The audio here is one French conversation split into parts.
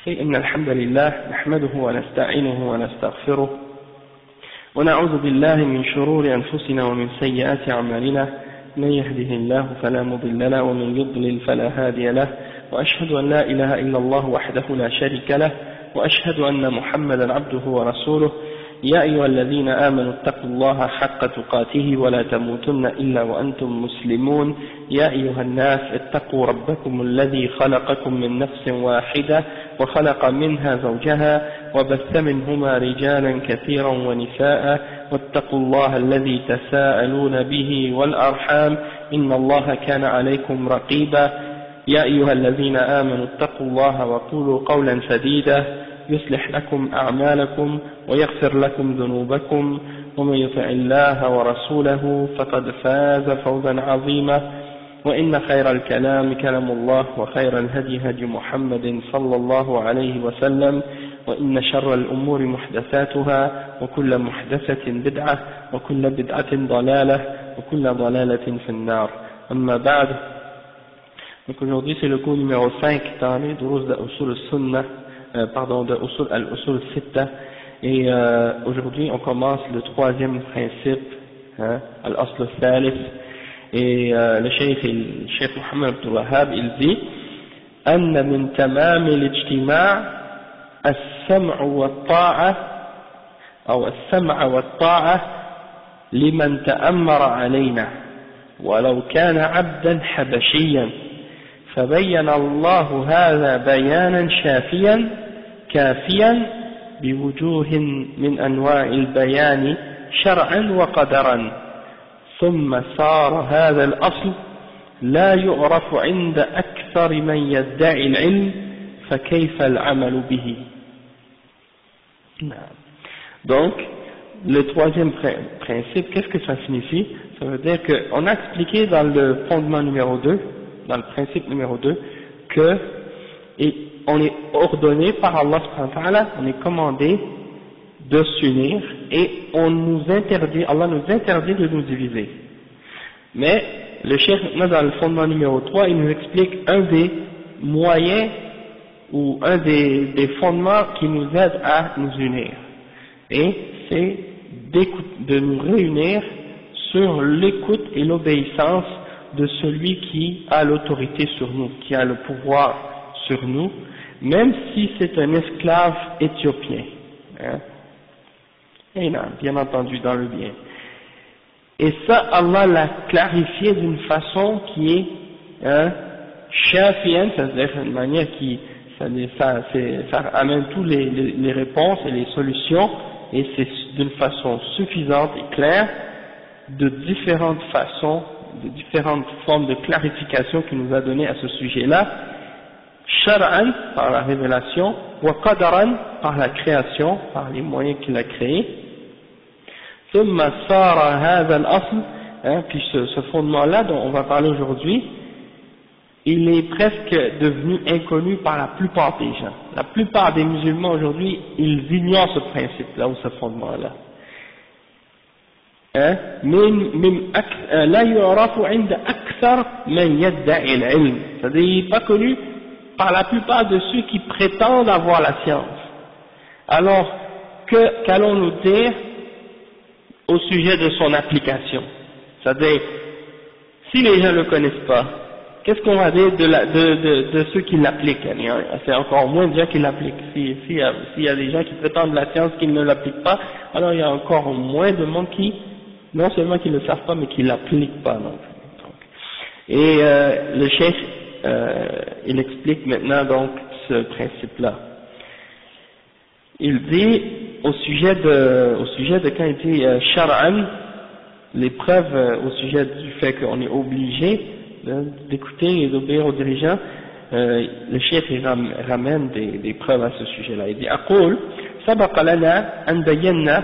إن الحمد لله نحمده ونستعينه ونستغفره ونعوذ بالله من شرور أنفسنا ومن سيئات أعمالنا من يهده الله فلا مضل له ومن يضلل فلا هادي له وأشهد أن لا إله إلا الله وحده لا شريك له وأشهد أن محمدا عبده ورسوله يا أيها الذين آمنوا اتقوا الله حق تقاته ولا تموتن إلا وأنتم مسلمون يا أيها الناس اتقوا ربكم الذي خلقكم من نفس واحدة وخلق منها زوجها وبث منهما رجالا كثيرا ونساء واتقوا الله الذي تساءلون به والأرحام إن الله كان عليكم رقيبا يا أيها الذين آمنوا اتقوا الله وقولوا قولا سديدا يصلح لكم أعمالكم ويغفر لكم ذنوبكم ومن يطع الله ورسوله فقد فاز فوزا عظيما وإن خير الكلام كلام الله وخير الهدي هدي محمد صلى الله عليه وسلم وإن شر الأمور محدثاتها وكل محدثة بدعة وكل بدعة ضلالة وكل ضلالة في النار أما بعد. Donc aujourd'hui c'est le cours numéro 5 dans les durus de Usul al-Sunnah, de Usul al-Usul al-Sitta, et aujourd'hui on commence le troisième principe, al-Asl al-Thalith, et le Cheikh Mohammed Abdul Wahhab il dit أن من تمام الاجتماع السمع والطاعة أو السمع والطاعة لمن تأمر علينا ولو كان عبدا حبشيا فبين الله هذا بيانا شافيا كافيا بوجوه من أنواع البيان شرعا وقدرا ثم صار هذا الأصل لا يعرف عند أكثر من يدعي العلم فكيف العمل به. Donc le troisième principe, qu'est-ce que ça signifie? Ça veut dire qu'on a expliqué dans le fondement numéro 2, dans le principe numéro 2, que on est ordonné par Allah subhanahu wa ta'ala, on est commandé de s'unir et Allah nous interdit de nous diviser. Mais le cheikh, dans le fondement numéro 3, il nous explique un des moyens ou un des fondements qui nous aident à nous unir. Et c'est de nous réunir sur l'écoute et l'obéissance de celui qui a l'autorité sur nous, qui a le pouvoir sur nous, même si c'est un esclave éthiopien. Et non, bien entendu, dans le bien. Et ça, Allah l'a clarifié d'une façon qui est shafiyan, c'est-à-dire d'une manière qui ça amène toutes les réponses et les solutions, et c'est d'une façon suffisante et claire, de différentes façons, de différentes formes de clarification qu'il nous a donné à ce sujet-là, shar'an, par la révélation, wa qadaran, par la création, par les moyens qu'il a créés, thumma sara hadha al-asl, puis ce fondement-là dont on va parler aujourd'hui, il est presque devenu inconnu par la plupart des gens. La plupart des musulmans aujourd'hui, ils ignorent ce principe-là ou ce fondement-là. لا يعرف عند أكثر من يدعي العلم. C'est-à-dire, il n'est pas connu par la plupart de ceux qui prétendent avoir la science. Alors, qu'allons-nous dire au sujet de son application? C'est-à-dire, si les gens ne le connaissent pas, qu'est-ce qu'on va dire de ceux qui l'appliquent? C'est encore moins de gens qui l'appliquent. S'il y a des gens qui prétendent la science qui ne l'appliquent pas, alors il y a encore moins de monde qui, non seulement qui ne le savent pas, mais qui ne l'appliquent pas non plus. Et le cheikh, il explique maintenant donc ce principe-là. Il dit au sujet de quand il dit shar'an, les preuves au sujet du fait qu'on est obligé d'écouter et d'obéir aux dirigeants, le cheikh il ramène des preuves à ce sujet-là. Il dit أقول سبق لنا أن بينا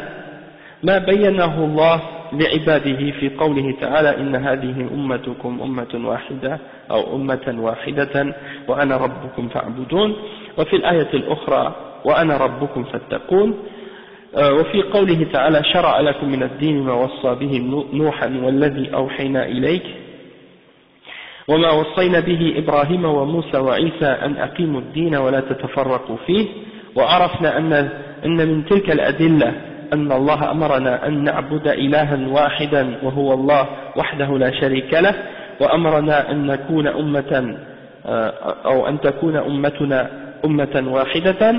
ما بينه الله لعباده في قوله تعالى إن هذه أمتكم أمة واحدة أو أمة واحدة وأنا ربكم فاعبدون، وفي الآية الأخرى وأنا ربكم فاتقون، وفي قوله تعالى شرع لكم من الدين ما وصى به نوحا والذي أوحينا إليك، وما وصينا به إبراهيم وموسى وعيسى أن أقيموا الدين ولا تتفرقوا فيه. وعرفنا أن من تلك الأدلة أن الله أمرنا أن نعبد إلها واحدا وهو الله وحده لا شريك له، وأمرنا أن نكون أو أن تكون أمتنا أمة واحدة.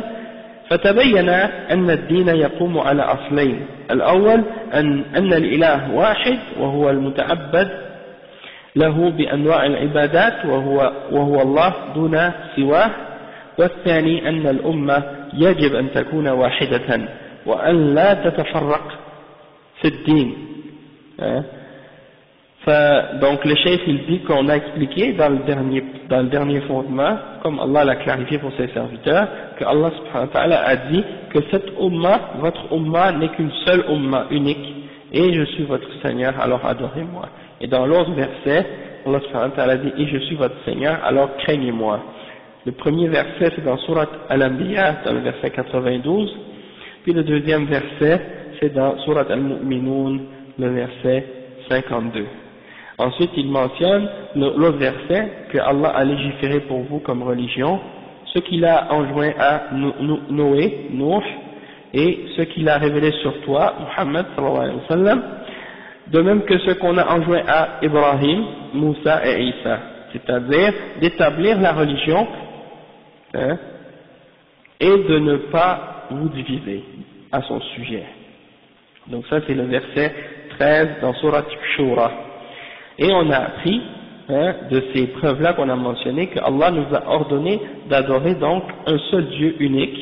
فتبين أن الدين يقوم على أصلين: الأول أن الإله واحد وهو المتعبد له بأنواع العبادات وهو الله دون سواه، والثاني أن الأمة يجب أن تكون واحدة وأن لا تتفرق في الدين. Donc le chef il dit qu'on a expliqué dans le dernier fondement, comme Allah l'a clarifié pour ses serviteurs, que Allah subhanahu wa ta'ala a dit que cette umma, votre umma n'est qu'une seule umma unique, et je suis votre Seigneur, alors adorez-moi. Et dans l'autre verset, Allah subhanahu wa ta'ala dit: et je suis votre Seigneur, alors craignez-moi. Le premier verset c'est dans Surat Al-Anbiya, dans le verset 92, puis le deuxième verset c'est dans Surat Al-Mu'minun, le verset 52. Ensuite, il mentionne l'autre verset que Allah a légiféré pour vous comme religion, ce qu'il a enjoint à Noé, Nuh, et ce qu'il a révélé sur toi, Muhammad sallallahu alayhi wa sallam, de même que ce qu'on a enjoint à Ibrahim, Moussa et Isa, c'est-à-dire d'établir la religion et de ne pas vous diviser à son sujet. Donc ça c'est le verset 13 dans Surat Shura. Et on a appris de ces preuves-là qu'on a mentionnées que Allah nous a ordonné d'adorer donc un seul Dieu unique,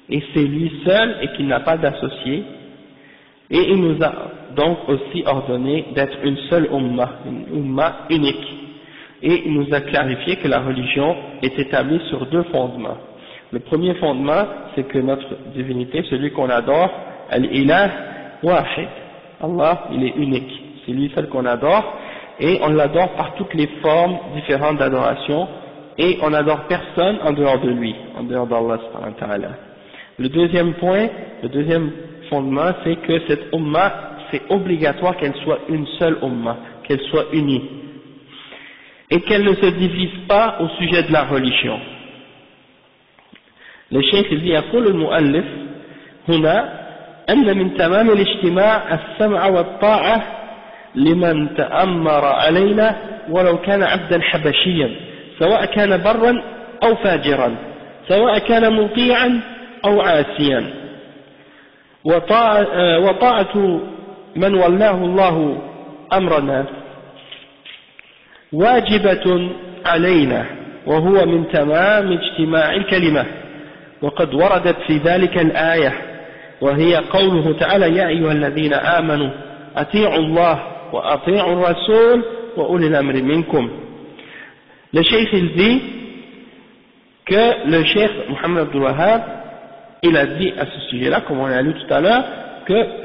et c'est lui seul et qu'il n'a pas d'associé, et il nous a donc aussi ordonné d'être une seule une umma unique, et il nous a clarifié que la religion est établie sur deux fondements. Le premier fondement, c'est que notre divinité, celui qu'on adore, al-ilah wahid, Allah il est unique, c'est lui seul qu'on adore, et on l'adore par toutes les formes différentes d'adoration, et on n'adore personne en dehors de lui, en dehors d'Allah subhanahu wa ta'ala. Le deuxième point, le deuxième fondement, c'est que cette umma, c'est obligatoire qu'elle soit une seule umma, qu'elle soit unie, et qu'elle ne se divise pas au sujet de la religion. Le cheikh dit: يقول المؤلف هنا أن من تمام الاجتماع السمع والطاعة لمن تأمر علينا ولو كان عبدا حبشيا، سواء كان برا أو فاجرا، سواء كان مطيعا أو عاسيا، وطاعة من ولاه الله أمرنا واجبة علينا، وهو من تمام اجتماع الكلمة. وقد وردت في ذلك الآية، وهي قوله تعالى: يا أيها الذين آمنوا أطيعوا الله وأطيعوا الرسول وأولي الأمر منكم. Le cheikh il dit que le cheikh Muhammad Abdul Wahhab, il a dit à ce sujet-là, comme on l'a lu tout à l'heure, que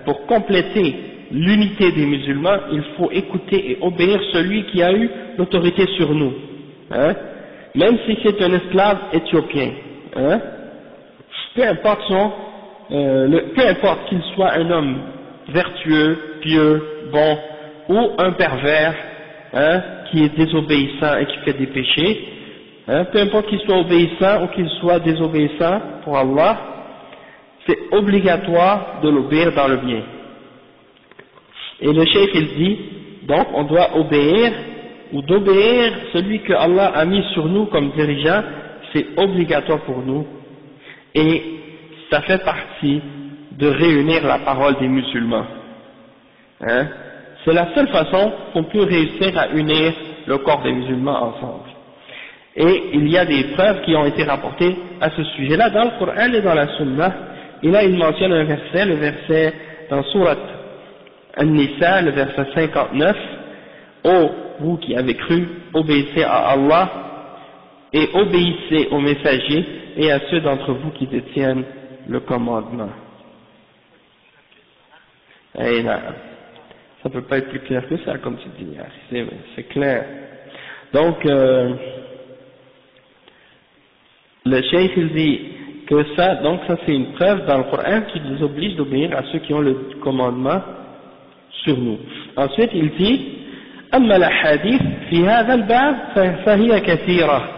pour compléter l'unité des musulmans, il faut écouter et obéir celui qui a eu l'autorité sur nous, même si c'est un esclave éthiopien, peu importe peu importe qu'il soit un homme vertueux, pieux, bon, ou un pervers, qui est désobéissant et qui fait des péchés, peu importe qu'il soit obéissant ou qu'il soit désobéissant pour Allah, c'est obligatoire de l'obéir dans le bien. Et le cheikh il dit, donc on doit obéir, ou d'obéir celui que Allah a mis sur nous comme dirigeant, c'est obligatoire pour nous, et ça fait partie de réunir la parole des musulmans. C'est la seule façon qu'on peut réussir à unir le corps des musulmans ensemble. Et il y a des preuves qui ont été rapportées à ce sujet-là dans le Coran et dans la Sunna. Et là il mentionne un verset, le verset dans Surat An-Nisa, le verset 59, ô vous qui avez cru, obéissez à Allah et obéissez aux messagers et à ceux d'entre vous qui détiennent le commandement. Et là, ça peut pas être plus clair que ça, comme tu dis, c'est clair. Donc, le cheikh il dit que ça, donc ça c'est une preuve dans le Coran qui nous oblige d'obéir à ceux qui ont le commandement sur nous. Ensuite il dit أما الأحاديث في هذا الباب فهي كثيرة،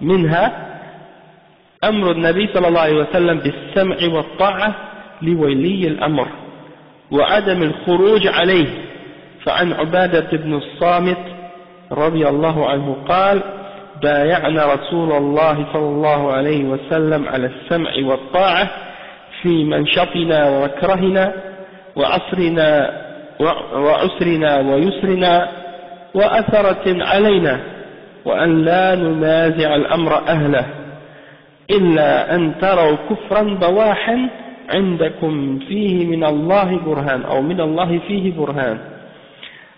منها أمر النبي صلى الله عليه وسلم بالسمع والطاعة لولي الأمر وعدم الخروج عليه. فعن عبادة بن الصامت رضي الله عنه قال: بايعنا رسول الله صلى الله عليه وسلم على السمع والطاعة في منشطنا ومكرهنا وعسرنا ويسرنا وأثرة علينا، وأن لا ننازع الأمر أهله إلا أن تروا كفرا بواحا عندكم فيه من الله برهان، أو من الله فيه برهان.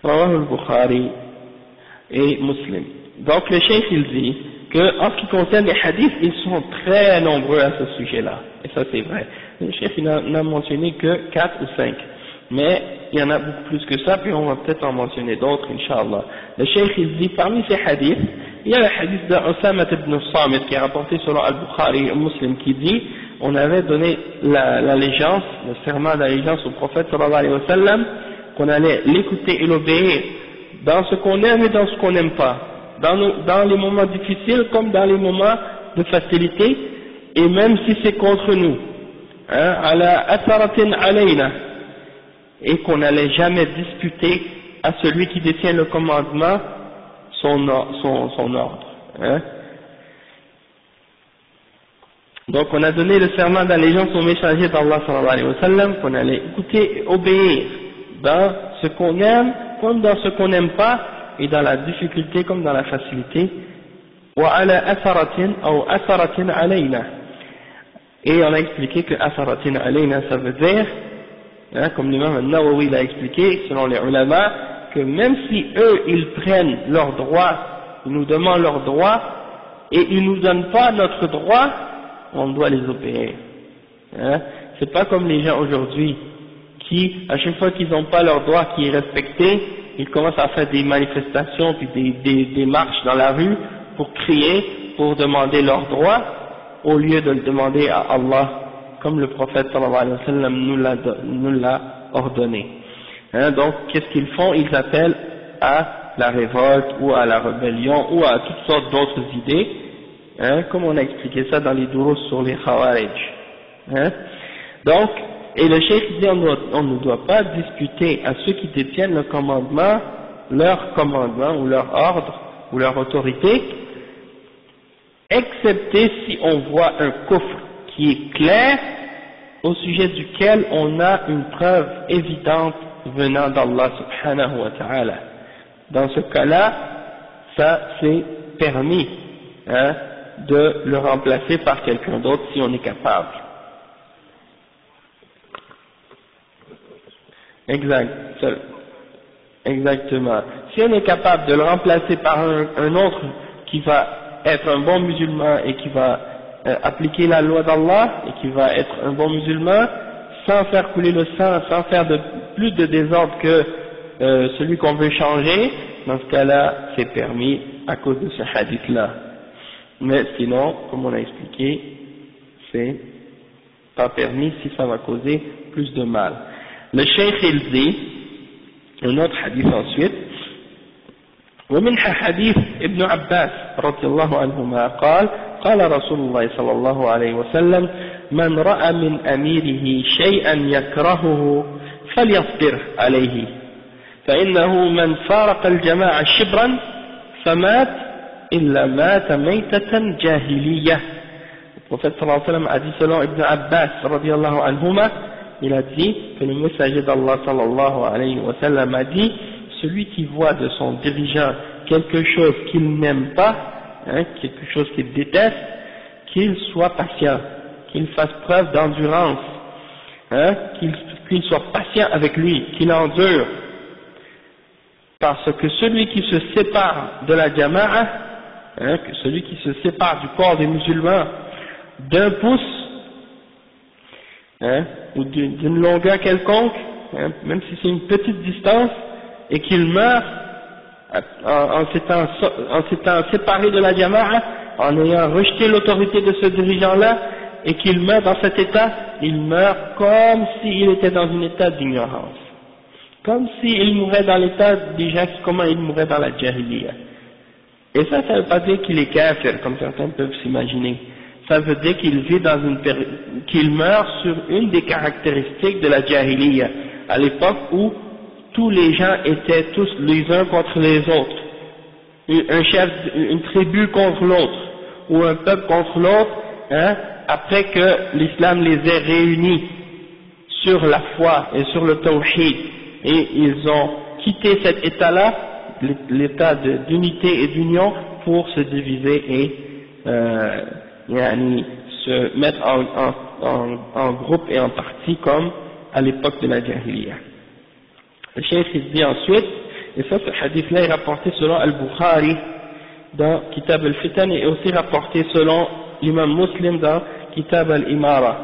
رواه البخاري et Muslim. Donc le cheikh il dit que en ce qui concerne les hadiths, ils sont très nombreux à ce sujet-là, et ça c'est vrai. Le cheikh n'a mentionné que 4 ou 5, mais il y en a beaucoup plus que ça, puis on va peut-être en mentionner d'autres, Inch'Allah. Le cheikh il dit parmi ces hadiths, il y a le hadith d'Usama ibn Samit qui est rapporté selon Al-Bukhari et Muslim, qui dit: on avait donné l'allégeance, le serment d'allégeance au prophète sallallahu alayhi wa sallam, qu'on allait l'écouter et l'obéir dans ce qu'on aime et dans ce qu'on n'aime pas, dans les moments difficiles comme dans les moments de facilité, et même si c'est contre nous, ala atharatin alayna, et qu'on n'allait jamais disputer à celui qui détient le commandement son ordre. Donc on a donné le serment d'allégeance au messager d'Allah sallallahu alayhi wa sallam, qu'on allait écouter et obéir dans ce qu'on aime comme dans ce qu'on n'aime pas, et dans la difficulté comme dans la facilité. Wa ala atharatin ou atharatin alayna. Et on a expliqué que atharatin alayna, ça veut dire, comme l'imam al-Nawawi l'a expliqué, selon les ulama, que même si eux ils prennent leurs droits, ils nous demandent leurs droits, et ils nous donnent pas notre droit, on doit les obéir. C'est pas comme les gens aujourd'hui qui, à chaque fois qu'ils n'ont pas leur droit qui est respecté, ils commencent à faire des manifestations puis des marches dans la rue pour crier, pour demander leurs droits, au lieu de le demander à Allah, comme le prophète sallallahu alayhi wa sallam nous l'a ordonné. Donc qu'est-ce qu'ils font? Ils appellent à la révolte ou à la rébellion ou à toutes sortes d'autres idées, comme on a expliqué ça dans les durous sur les Khawarij. Donc, et le cheikh dit on ne doit pas disputer à ceux qui détiennent le commandement, leur commandement ou leur ordre ou leur autorité, excepté si on voit un kufr qui est clair, au sujet duquel on a une preuve évidente venant d'Allah subhanahu wa ta'ala. Dans ce cas-là, ça c'est permis de le remplacer par quelqu'un d'autre si on est capable. Exactement. Si on est capable de le remplacer par un autre qui va être un bon musulman et qui va appliquer la loi d'Allah et qui va être un bon musulman sans faire couler le sang, sans faire plus de désordre que celui qu'on veut changer, dans ce cas-là c'est permis à cause de ce hadith-là. Mais sinon, comme on a expliqué, c'est pas permis si ça va causer plus de mal. Le cheikh il dit, un autre hadith ensuite, ومنها حديث ابن عباس رضي الله عنهما قال قال رسول الله صلى الله عليه وسلم من رأى من أميره شيئا يكرهه فليصبر عليه فإنه من فارق الجماعة شبرا فمات إلا مات ميتة جاهلية. Le prophète sallallahu alayhi wa sallam a dit selon Ibn Abbas radiyallahu anhuma, il a dit que le messager d'Allah sallallahu alayhi wa sallam a dit: celui qui voit de son dirigeant quelque chose qu'il n'aime pas, quelque chose qu'il déteste, qu'il soit patient, qu'il fasse preuve d'endurance, qu'il soit patient avec lui, qu'il endure, parce que celui qui se sépare de la jama'a, celui qui se sépare du corps des musulmans d'un pouce, ou d'une longueur quelconque, même si c'est une petite distance, et qu'il meurt en s'étant séparé de la jama'a, en ayant rejeté l'autorité de ce dirigeant-là, et qu'il meurt dans cet état, il meurt comme s'il était dans un état d'ignorance. comme s'il mourait dans l'état déjà comment il mourait dans la jahiliya. Et ça ne veut pas dire qu'il est kafir, comme certains peuvent s'imaginer. Ça veut dire qu'il vit dans qu'il meurt sur une des caractéristiques de la jahiliya, à l'époque où tous les gens étaient tous les uns contre les autres. Un chef, une tribu contre l'autre, ou un peuple contre l'autre, hein, après que l'islam les ait réunis sur la foi et sur le tawhid, et ils ont quitté cet état-là, l'état d'unité et d'union, pour se diviser et se mettre en groupe et en partie comme à l'époque de la jahiliya. Le cheikh il dit ensuite, et ça ce hadith-là est rapporté selon Al-Bukhari dans Kitab al-Fitan et aussi rapporté selon l'imam Muslim dans Kitab al-Imara.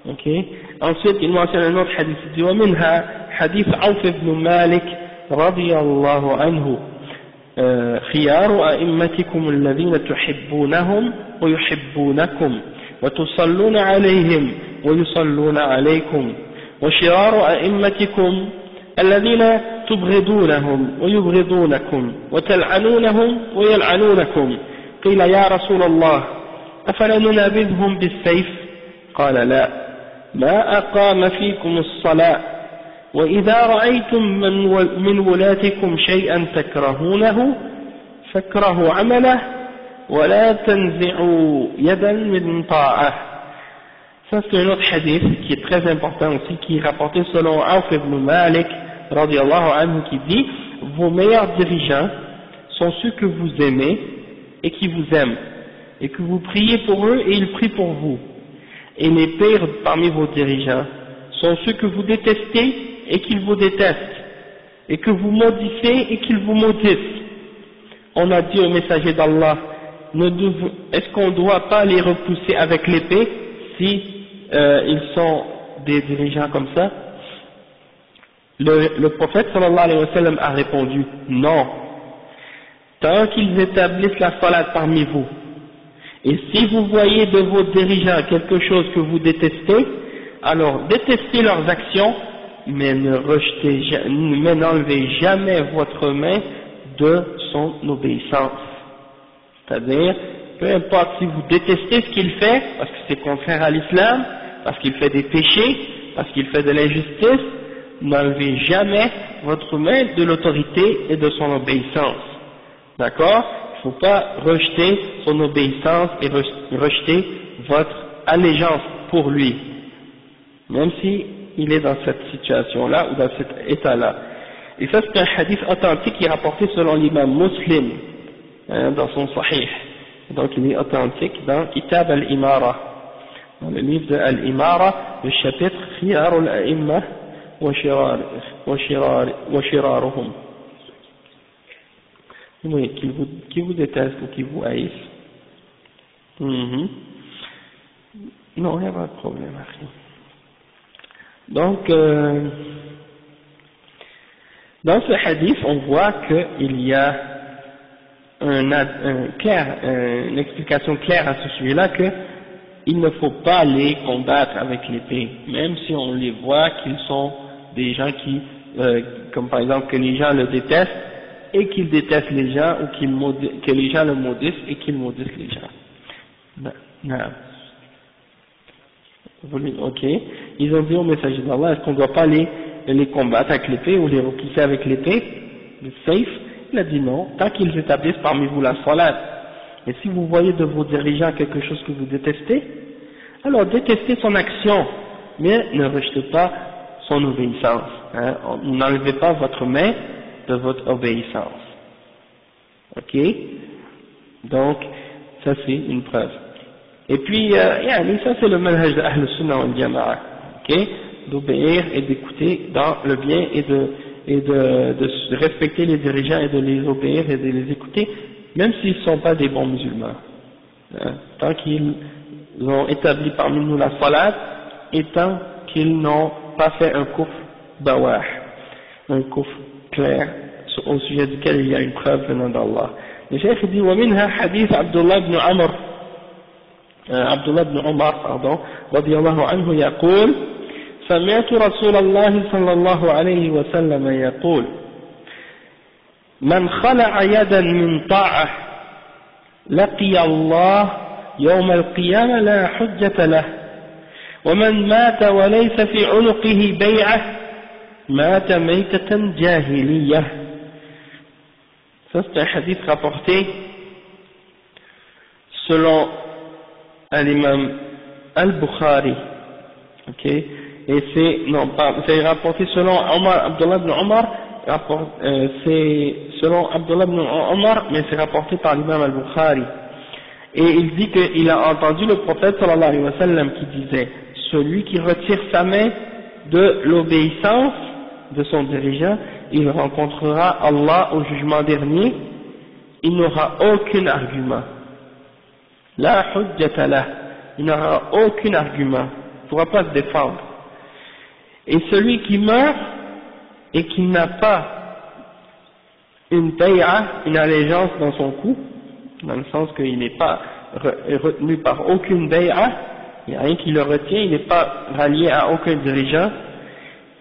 Okay. Ensuite il mentionne un autre hadith, il dit ومنها حديث عوف بن مالك رضي الله عنه خيار أئمتكم الذين تحبونهم ويحبونكم وتصلون عليهم ويصلون عليكم وشرار أئمتكم الذين تبغضونهم ويبغضونكم وتلعنونهم ويلعنونكم قيل يا رسول الله أفلا ننابذهم بالسيف قال لا ما أقام فيكم الصلاة وإذا رأيتم من ولاتكم شيئا تكرهونه فاكرهوا عمله ولا تنزعوا يدا من طاعة. Ça c'est un autre hadith qui est très important aussi, qui est rapporté selon Auf ibn Malik radiallahu anhu, qui dit: vos meilleurs dirigeants sont ceux que vous aimez et qui vous aiment, et que vous priez pour eux et ils prient pour vous. Et les pires parmi vos dirigeants sont ceux que vous détestez et qu'ils vous détestent, et que vous maudissez et qu'ils vous maudissent. On a dit au messager d'Allah: est-ce qu'on ne doit pas les repousser avec l'épée si ils sont des dirigeants comme ça? Le prophète sallallahu alayhi wa sallam a répondu: non, tant qu'ils établissent la salat parmi vous. Et si vous voyez de vos dirigeants quelque chose que vous détestez, alors détestez leurs actions, mais n'enlevez jamais votre main de son obéissance. C'est-à-dire, peu importe si vous détestez ce qu'il fait, parce que c'est contraire à l'islam, parce qu'il fait des péchés, parce qu'il fait de l'injustice, n'enlevez jamais votre main de l'autorité et de son obéissance. D'accord? Il ne faut pas rejeter son obéissance et rejeter votre allégeance pour lui, même si il est dans cette situation-là ou dans cet état-là. Et ça c'est un hadith authentique qui est rapporté selon l'imam Muslim dans son Sahih. Donc il est authentique dans Kitab al-Imara, dans le livre de al-Imara, le chapitre Khiyar al-A'imma wa shiraruhum. Oui, qui vous déteste ou qui vous haïsse. Non, il n'y a pas de problème. Donc, dans ce hadith, on voit qu'il y a une explication claire à ce sujet-là, qu'il ne faut pas les combattre avec l'épée, même si on les voit qu'ils sont des gens qui, comme par exemple que les gens le détestent et qu'ils détestent les gens, ou que les gens le maudissent et qu'ils maudissent les gens. Non. Ok. Ils ont dit au messager d'Allah: est-ce qu'on ne doit pas les combattre avec l'épée ou les repousser avec l'épée, le safe? Il a dit non, tant qu'ils établissent parmi vous la salat. Et si vous voyez de vos dirigeants quelque chose que vous détestez, alors détestez son action, mais ne rejetez pas son obéissance. Hein? N'enlevez pas votre main de votre obéissance. Ok? Donc, ça c'est une preuve. Et puis, ça c'est le manhaj de Ahl Sunnah wal Jama'a, ok, d'obéir et d'écouter dans le bien et de respecter les dirigeants et de les obéir et de les écouter, même s'ils ne sont pas des bons musulmans. Hein, tant qu'ils ont établi parmi nous la salat et tant qu'ils n'ont pas fait un kufr bawah, un kufr clair au sujet duquel il y a une preuve venant d'Allah. Le cheikh dit: ومنها حديث عبد الله بن عمر رضي الله عنه يقول: سمعت رسول الله صلى الله عليه وسلم يقول من خلع يدا من طاعة لقي الله يوم القيامة لا حجة له ومن مات وليس في عنقه بيعة مات ميتة جاهلية. Ça c'est un hadith rapporté selon l'imam Al-Bukhari, ok, et c'est rapporté selon Abdullah ibn Omar, c'est selon Abdullah ibn Omar, mais c'est rapporté par l'imam Al-Bukhari, et il dit qu'il a entendu le prophète sallallahu alayhi wa sallam qui disait: celui qui retire sa main de l'obéissance de son dirigeant, il rencontrera Allah au jugement dernier, il n'aura aucun argument. La hujjata lah, il n'aura aucun argument, il ne pourra pas se défendre. Et celui qui meurt et qui n'a pas une bay'a, une allégeance dans son cou, dans le sens qu'il n'est pas retenu par aucune bay'a, il n'y a rien qui le retient, il n'est pas rallié à aucun dirigeant,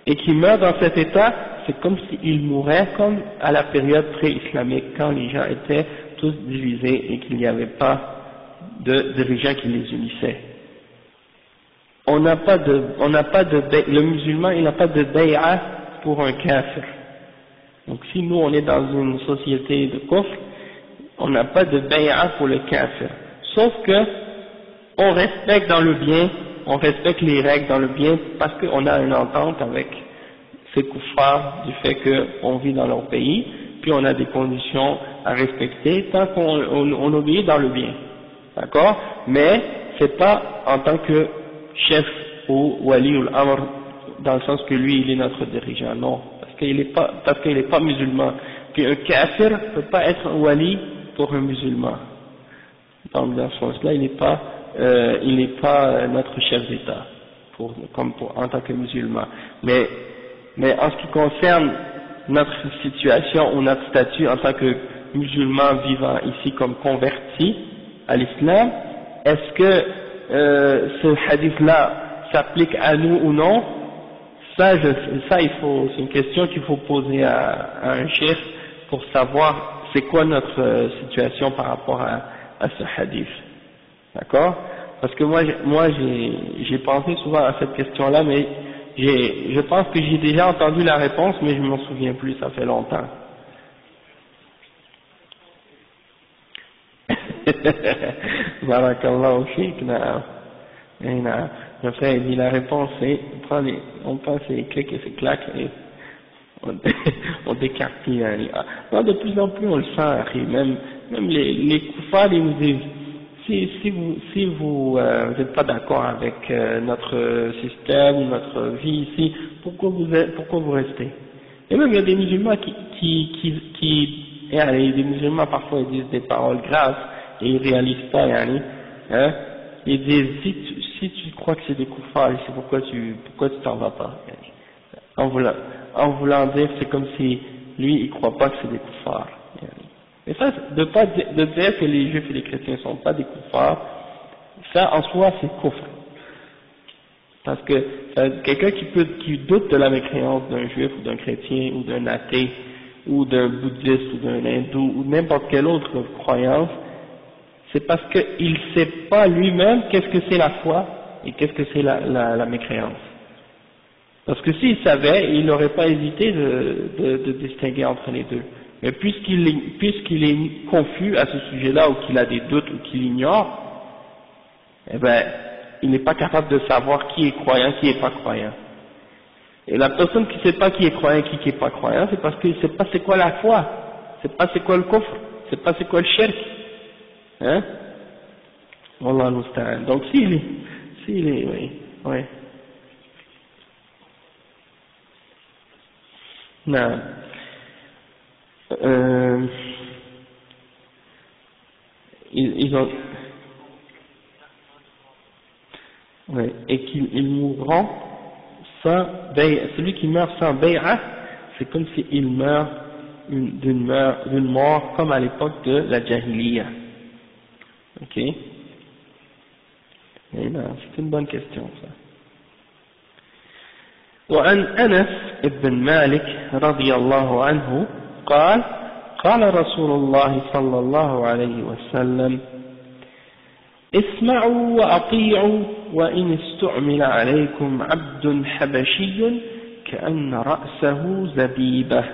et qui meurt dans cet état, c'est comme s'il mourait comme à la période pré-islamique, quand les gens étaient tous divisés et qu'il n'y avait pas de dirigeants qui les unissaient. Le musulman, il n'a pas de bay'a pour un kafir. Donc si nous on est dans une société de kufr, on n'a pas de bay'a pour le kafir. Sauf que on respecte dans le bien, on respecte les règles dans le bien parce qu'on a une entente avec ces kuffars du fait qu'on vit dans leur pays, puis on a des conditions à respecter tant qu'on obéit dans le bien. D'accord? Mais c'est pas en tant que chef ou wali ou l'amr, dans le sens que lui il est notre dirigeant, non, parce qu'il est pas musulman. Puis un kafir ne peut pas être un wali pour un musulman. Donc dans ce sens-là, il n'est pas notre chef d'État en tant que musulman. Mais en ce qui concerne notre situation ou notre statut en tant que musulman vivant ici comme converti à l'islam, est-ce que ce hadith-là s'applique à nous ou non? C'est une question qu'il faut poser à un chef pour savoir c'est quoi notre situation par rapport à ce hadith. D'accord? Parce que moi j'ai pensé souvent à cette question-là, mais je pense que j'ai déjà entendu la réponse, mais je ne m'en souviens plus, ça fait longtemps. Barakallahu fik, na'am. Le frère dit la réponse c'est, on prend ses clics et ses claques et on décartille. Non, de plus en plus on le sent, même les kuffars ils nous disent, si vous n'êtes pas d'accord avec notre système ou notre vie ici, pourquoi vous restez? Et même il y a des musulmans des musulmans parfois ils disent des paroles graves et ils réalisent pas, hein, ils disent si tu crois que c'est des kuffars, c'est pourquoi tu t'en vas pas, en voulant dire c'est comme si lui il croit pas que c'est des kuffars. Et ça, de dire que les juifs et les chrétiens ne sont pas des kuffars, ça en soi c'est kufr. Parce que quelqu'un qui doute de la mécréance d'un juif ou d'un chrétien ou d'un athée ou d'un bouddhiste ou d'un hindou ou n'importe quelle autre croyance, c'est parce qu'il ne sait pas lui-même qu'est-ce que c'est la foi et qu'est-ce que c'est la mécréance. Parce que s'il savait, il n'aurait pas hésité de distinguer entre les deux. Mais puisqu'il est confus à ce sujet-là, ou qu'il a des doutes, ou qu'il ignore, eh ben, il n'est pas capable de savoir qui est croyant, qui n'est pas croyant. Et la personne qui ne sait pas qui est croyant, qui n'est pas croyant, c'est parce qu'il ne sait pas c'est quoi la foi, c'est pas c'est quoi le kufr, c'est pas c'est quoi le shirk. Hein? Wallah al-musta'an. Donc s'il est, oui. Non. Ils ont, ouais, et qu'ils mourront sans bay'a. Celui qui meurt sans bay'a, c'est comme s'il meurt d'une mort comme à l'époque de la jahiliya. Ok? Et non, c'est une bonne question ça. وعن أنس بن مالك رضي الله عنه قال قال رسول الله صلى الله عليه وسلم اسمعوا وأطيعوا وإن استعمل عليكم عبد حبشي كأن رأسه زبيبة.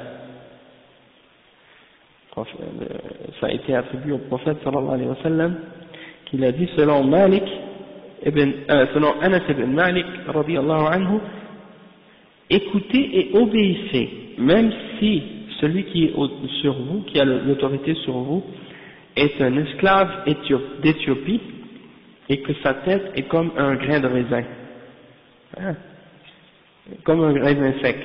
Ça a été attribué au prophète sallallahu alayhi wa sallam qu'il a dit selon Anas ibn Malik radiyallahu anhu, écoutez et obéissez, même si celui qui est sur vous, qui a l'autorité sur vous, est un esclave d'Éthiopie et que sa tête est comme un grain de raisin, hein? Comme un raisin sec,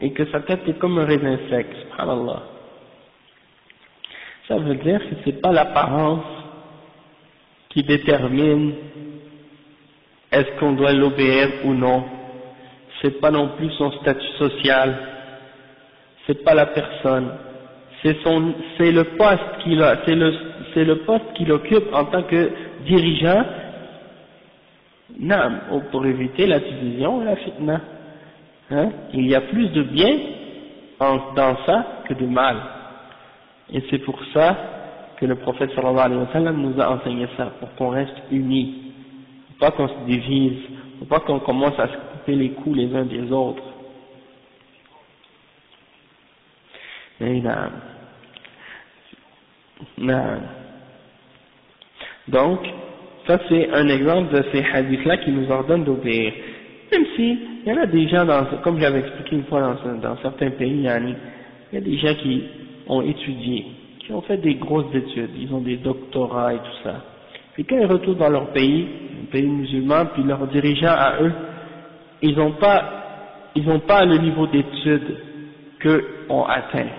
et que sa tête est comme un raisin sec, subhanallah. Ça veut dire que c'est pas l'apparence qui détermine est-ce qu'on doit l'obéir ou non, c'est pas non plus son statut social, c'est pas la personne, c'est le poste qu'il a, c'est le poste qu'il occupe en tant que dirigeant, pour éviter la division et la fitna. Hein? Il y a plus de bien dans ça que de mal. Et c'est pour ça que le prophète sallallahu alayhi wa sallam nous a enseigné ça, pour qu'on reste unis. Faut pas qu'on se divise, faut pas qu'on commence à se couper les coups les uns des autres. Et donc, ça c'est un exemple de ces hadiths-là qui nous ordonnent d'obéir. Même si, il y en a des gens, comme j'avais expliqué une fois dans certains pays, il y a des gens qui ont étudié, qui ont fait des grosses études, ils ont des doctorats et tout ça. Puis quand ils retournent dans leur pays, un pays musulman, puis leurs dirigeants à eux, ils n'ont pas le niveau d'études qu'eux ont atteint.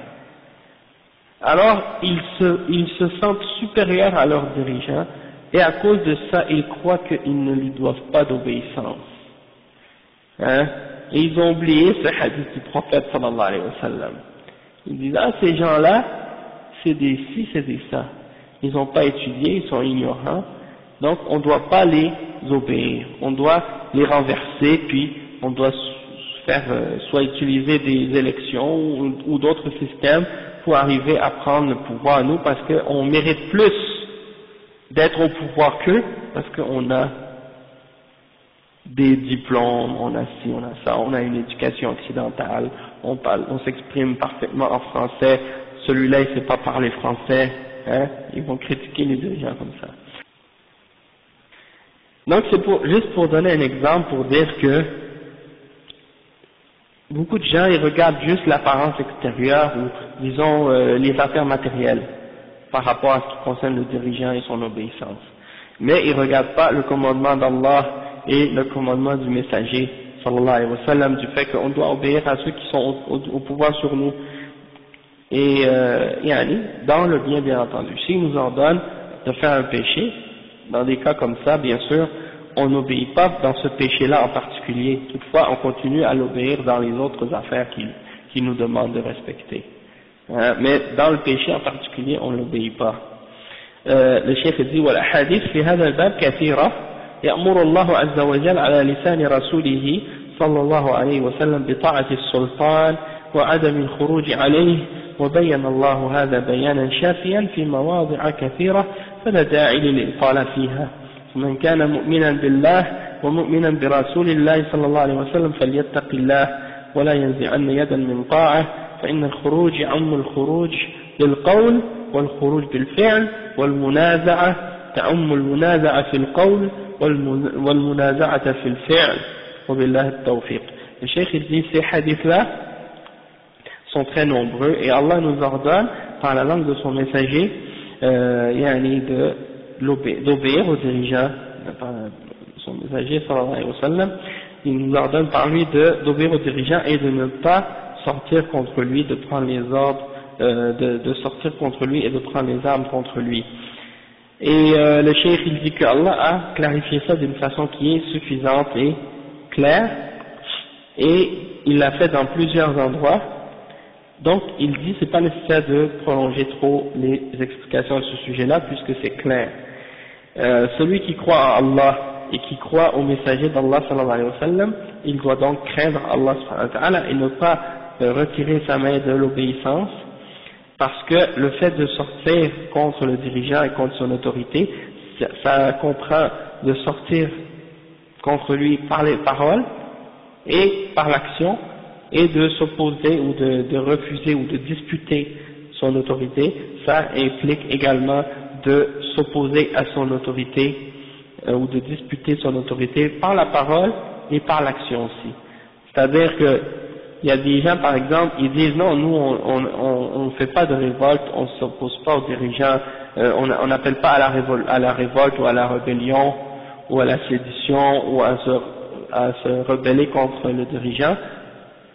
Alors, ils se sentent supérieurs à leurs dirigeants, et à cause de ça, ils croient qu'ils ne lui doivent pas d'obéissance. Hein? Et ils ont oublié ce hadith du prophète sallallahu alayhi wa sallam. Ils disent, ces gens-là, c'est des ci, c'est des ça. Ils n'ont pas étudié, ils sont ignorants, donc on ne doit pas les obéir. On doit les renverser, puis on doit faire, soit utiliser des élections ou d'autres systèmes pour arriver à prendre le pouvoir à nous, parce qu'on mérite plus d'être au pouvoir qu'eux, parce qu'on a des diplômes, on a ci, on a ça, on a une éducation occidentale, on s'exprime parfaitement en français, celui-là il ne sait pas parler français, hein, ils vont critiquer les dirigeants comme ça. Donc c'est juste pour donner un exemple, pour dire que beaucoup de gens ils regardent juste l'apparence extérieure ou disons les affaires matérielles par rapport à ce qui concerne le dirigeant et son obéissance. Mais ils ne regardent pas le commandement d'Allah et le commandement du messager sallallahu alayhi wa sallam, du fait qu'on doit obéir à ceux qui sont au pouvoir sur nous. Et dans le bien entendu. S'il nous ordonne de faire un péché, dans des cas comme ça, bien sûr, on n'obéit pas dans ce péché-là en particulier. Toutefois, on continue à l'obéir dans les autres affaires qu'il nous demande de respecter. Mais dans le péché en particulier, on ne l'obéit pas. Le cheikh dit والأحاديث في هذا الباب كثيرة يأمر الله عز وجل على لسان رسوله صلى الله عليه وسلم بطاعة السلطان وعدم الخروج عليه وبين الله هذا بيانا شافيا في مواضع كثيرة فلا داعي للإطالة فيها. من كان مؤمنا بالله ومؤمنا برسول الله صلى الله عليه وسلم فليتق الله ولا ينزعن يدا من طاعة فإن الخروج يعم الخروج بالقول والخروج بالفعل والمنازعة تعم المنازعة في القول والمنازعة في الفعل وبالله التوفيق. Le cheikh dit ces hadiths-là sont très nombreux et Allah nous ordonne par la langue de son messager d'obéir aux dirigeants, son messager sallallahu alayhi wa sallam, il nous ordonne par lui d'obéir aux dirigeants et de ne pas sortir contre lui, de prendre les ordres, de sortir contre lui et de prendre les armes contre lui. Et le cheikh il dit que Allah a clarifié ça d'une façon qui est suffisante et claire, et il l'a fait dans plusieurs endroits. Donc il dit c'est pas nécessaire de prolonger trop les explications de ce sujet-là puisque c'est clair. Celui qui croit en Allah et qui croit au messager d'Allah sallallahu alayhi wa sallam, il doit donc craindre Allah subhanahu wa ta'ala et ne pas retirer sa main de l'obéissance, parce que le fait de sortir contre le dirigeant et contre son autorité, ça comprend de sortir contre lui par les paroles et par l'action, et de s'opposer ou de refuser ou de disputer son autorité. Ça implique également de s'opposer à son autorité ou de disputer son autorité par la parole et par l'action aussi. C'est-à-dire que il y a des gens, par exemple, ils disent non, nous on ne fait pas de révolte, on ne s'oppose pas aux dirigeants, on n'appelle pas à la révolte ou à la rébellion ou à la sédition ou à se rebeller contre le dirigeant,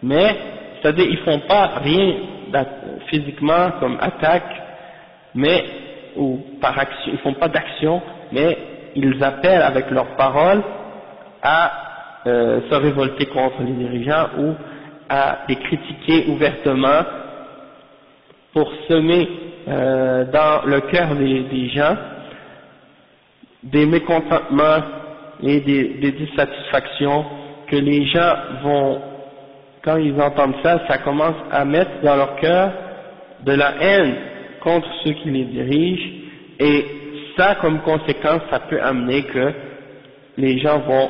mais c'est-à-dire ils font pas rien physiquement comme attaque, mais ou par action, ils font pas d'action, mais ils appellent avec leurs paroles à se révolter contre les dirigeants ou à les critiquer ouvertement pour semer dans le cœur des gens des mécontentements et des dissatisfactions que les gens vont, quand ils entendent ça, ça commence à mettre dans leur cœur de la haine contre ceux qui les dirigent, et ça, comme conséquence, ça peut amener que les gens vont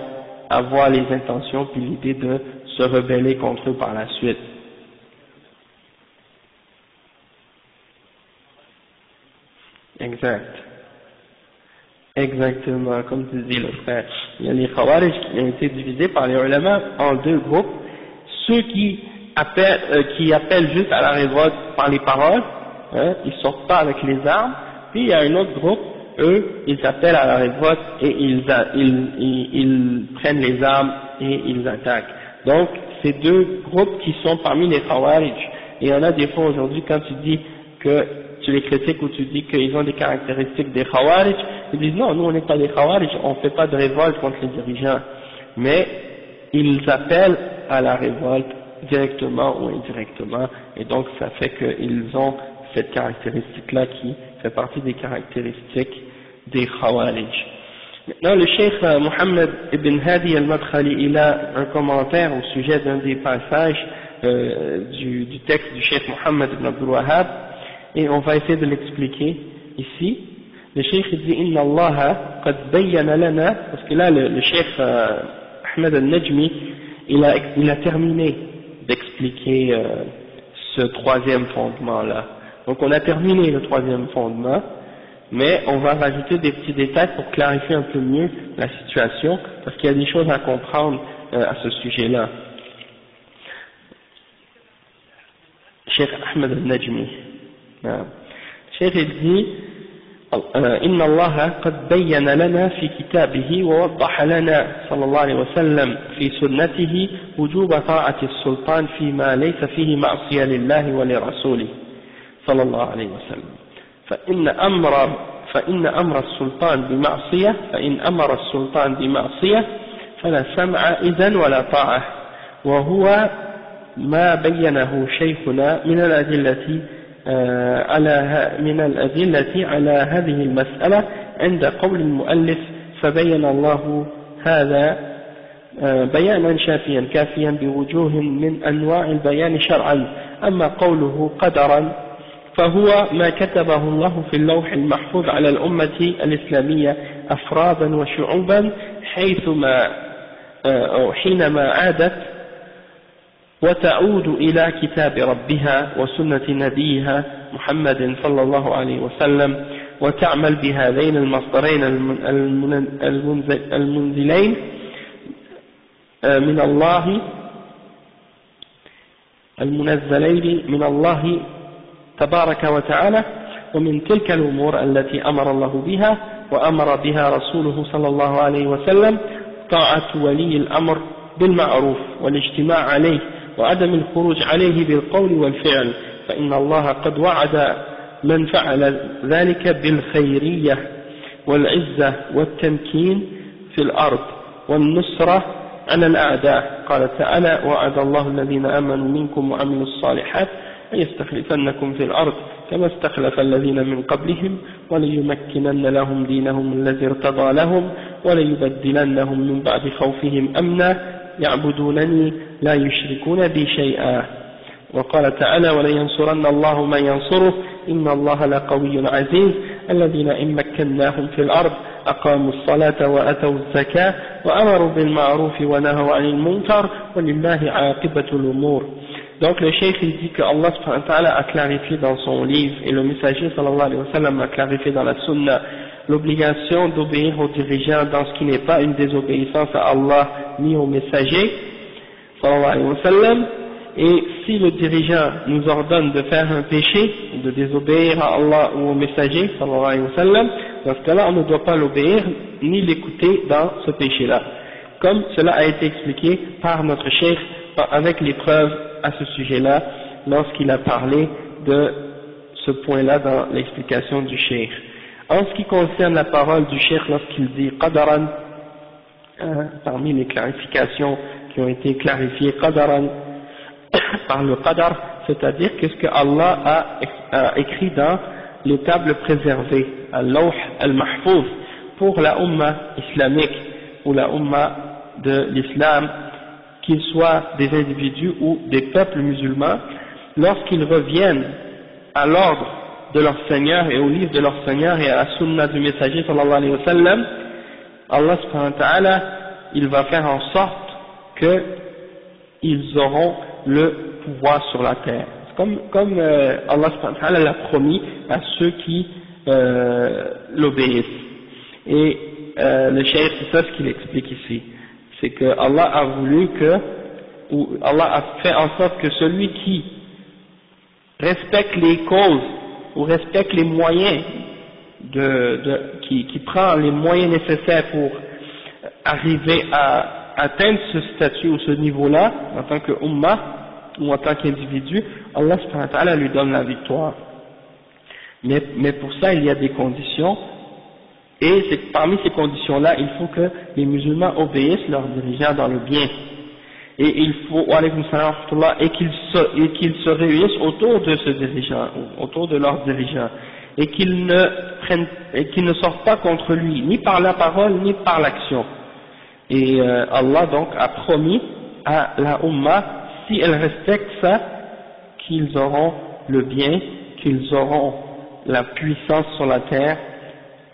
avoir les intentions puis l'idée de se rebeller contre eux par la suite. Exact. Exactement, comme tu dis le frère. Il y a les Khawarij qui ont été divisés par les ulama en deux groupes. Ceux qui appellent juste à la révolte par les paroles, hein, ils sortent pas avec les armes. Puis il y a un autre groupe, eux, ils appellent à la révolte et ils prennent les armes et ils attaquent. Donc, ces deux groupes qui sont parmi les Khawarij. Et il y en a des fois aujourd'hui, quand tu dis que tu les critiques ou tu dis qu'ils ont des caractéristiques des Khawarij, ils disent non, nous on n'est pas des Khawarij, on ne fait pas de révolte contre les dirigeants. Mais ils appellent à la révolte directement ou indirectement, et donc ça fait qu'ils ont cette caractéristique-là qui fait partie des caractéristiques des Khawarij. Maintenant, le Cheikh Mohammed ibn Hadi al-Madkhali, il a un commentaire au sujet d'un des passages du texte du Cheikh Mohammed ibn Abdul Wahhab, et on va essayer de l'expliquer ici. Le Cheikh dit Inna Allah qad bayyana lana, parce que là le Cheikh Ahmed al-Najmi il a terminé d'expliquer ce troisième fondement là. Donc on a terminé le troisième fondement, mais on va rajouter des petits détails pour clarifier un peu mieux la situation, parce qu'il y a des choses à comprendre à ce sujet-là. Cheikh Ahmed al-Najmi. Cheikh il dit إن الله قد بين لنا في كتابه ووضح لنا صلى الله عليه وسلم في سنته وجوب طاعة السلطان فيما ليس فيه معصية لله ولرسوله صلى الله عليه وسلم فإن أمر السلطان بمعصية فلا سمع إذن ولا طاعة، وهو ما بينه شيخنا من الأدلة على هذه المسألة عند قول المؤلف فبين الله هذا بيانا شافيا كافيا بوجوه من أنواع البيان شرعا. أما قوله قدرا فهو ما كتبه الله في اللوح المحفوظ على الأمة الإسلامية أفرادا وشعوبا حينما عادت وتعود إلى كتاب ربها وسنة نبيها محمد صلى الله عليه وسلم وتعمل بهذين المصدرين المنزلين من الله المنزلين من الله تبارك وتعالى، ومن تلك الأمور التي أمر الله بها وأمر بها رسوله صلى الله عليه وسلم طاعة ولي الأمر بالمعروف والاجتماع عليه وعدم الخروج عليه بالقول والفعل، فإن الله قد وعد من فعل ذلك بالخيرية والعزة والتمكين في الأرض والنصرة على الأعداء. قال تعالى وعد الله الذين آمنوا منكم وعملوا الصالحات ليستخلفنكم في الأرض كما استخلف الذين من قبلهم وليمكنن لهم دينهم الذي ارتضى لهم وليبدلنهم من بعد خوفهم أمنا يعبدونني لا يشركون بي شيئا وقال تعالى ولينصرن الله من ينصره إن الله لقوي عزيز الذين إن مكناهم في الأرض أقاموا الصلاة وأتوا الزكاة وأمروا بالمعروف ونهوا عن المنكر ولله عاقبة الأمور. Donc le cheikh il dit que Allah subhanahu wa ta'ala a clarifié dans son livre et le messager sallallahu alayhi wa sallam a clarifié dans la sunna l'obligation d'obéir aux dirigeants dans ce qui n'est pas une désobéissance à Allah ni au messager sallallahu alayhi wa sallam. Et si le dirigeant nous ordonne de faire un péché, de désobéir à Allah ou au messager sallallahu alayhi wa sallam, dans ce cas-là on ne doit pas l'obéir ni l'écouter dans ce péché-là, comme cela a été expliqué par notre cheikh avec les preuves à ce sujet-là lorsqu'il a parlé de ce point-là dans l'explication du cheikh. En ce qui concerne la parole du cheikh lorsqu'il dit qadaran, parmi les clarifications qui ont été clarifiées qadaran par le qadar, c'est-à-dire qu'est-ce que Allah a écrit dans les tables préservées, al-lawh al-mahfouz, pour la umma islamique ou la umma de l'islam, qu'ils soient des individus ou des peuples musulmans, lorsqu'ils reviennent à l'ordre de leur Seigneur et au livre de leur Seigneur et à la sunna du messager sallallahu alayhi wa sallam, Allah subhanahu wa ta'ala, il va faire en sorte qu'ils auront le pouvoir sur la terre. Comme Allah subhanahu wa ta'ala l'a promis à ceux qui l'obéissent. Et le cheikh, c'est ça ce qu'il explique ici. C'est que Allah a voulu ou Allah a fait en sorte que celui qui respecte les causes ou respecte les moyens qui prend les moyens nécessaires pour arriver à atteindre ce statut ou ce niveau-là en tant que ummah ou en tant qu'individu, Allah subhanahu wa ta'ala lui donne la victoire. Mais pour ça il y a des conditions. Et c'est parmi ces conditions-là, il faut que les musulmans obéissent leurs dirigeants dans le bien. Et il faut, et qu'ils se réunissent autour de ce dirigeant, autour de leurs dirigeants, et qu'ils ne sortent pas contre lui, ni par la parole, ni par l'action. Et Allah donc a promis à la Ummah, si elle respecte ça, qu'ils auront le bien, qu'ils auront la puissance sur la terre,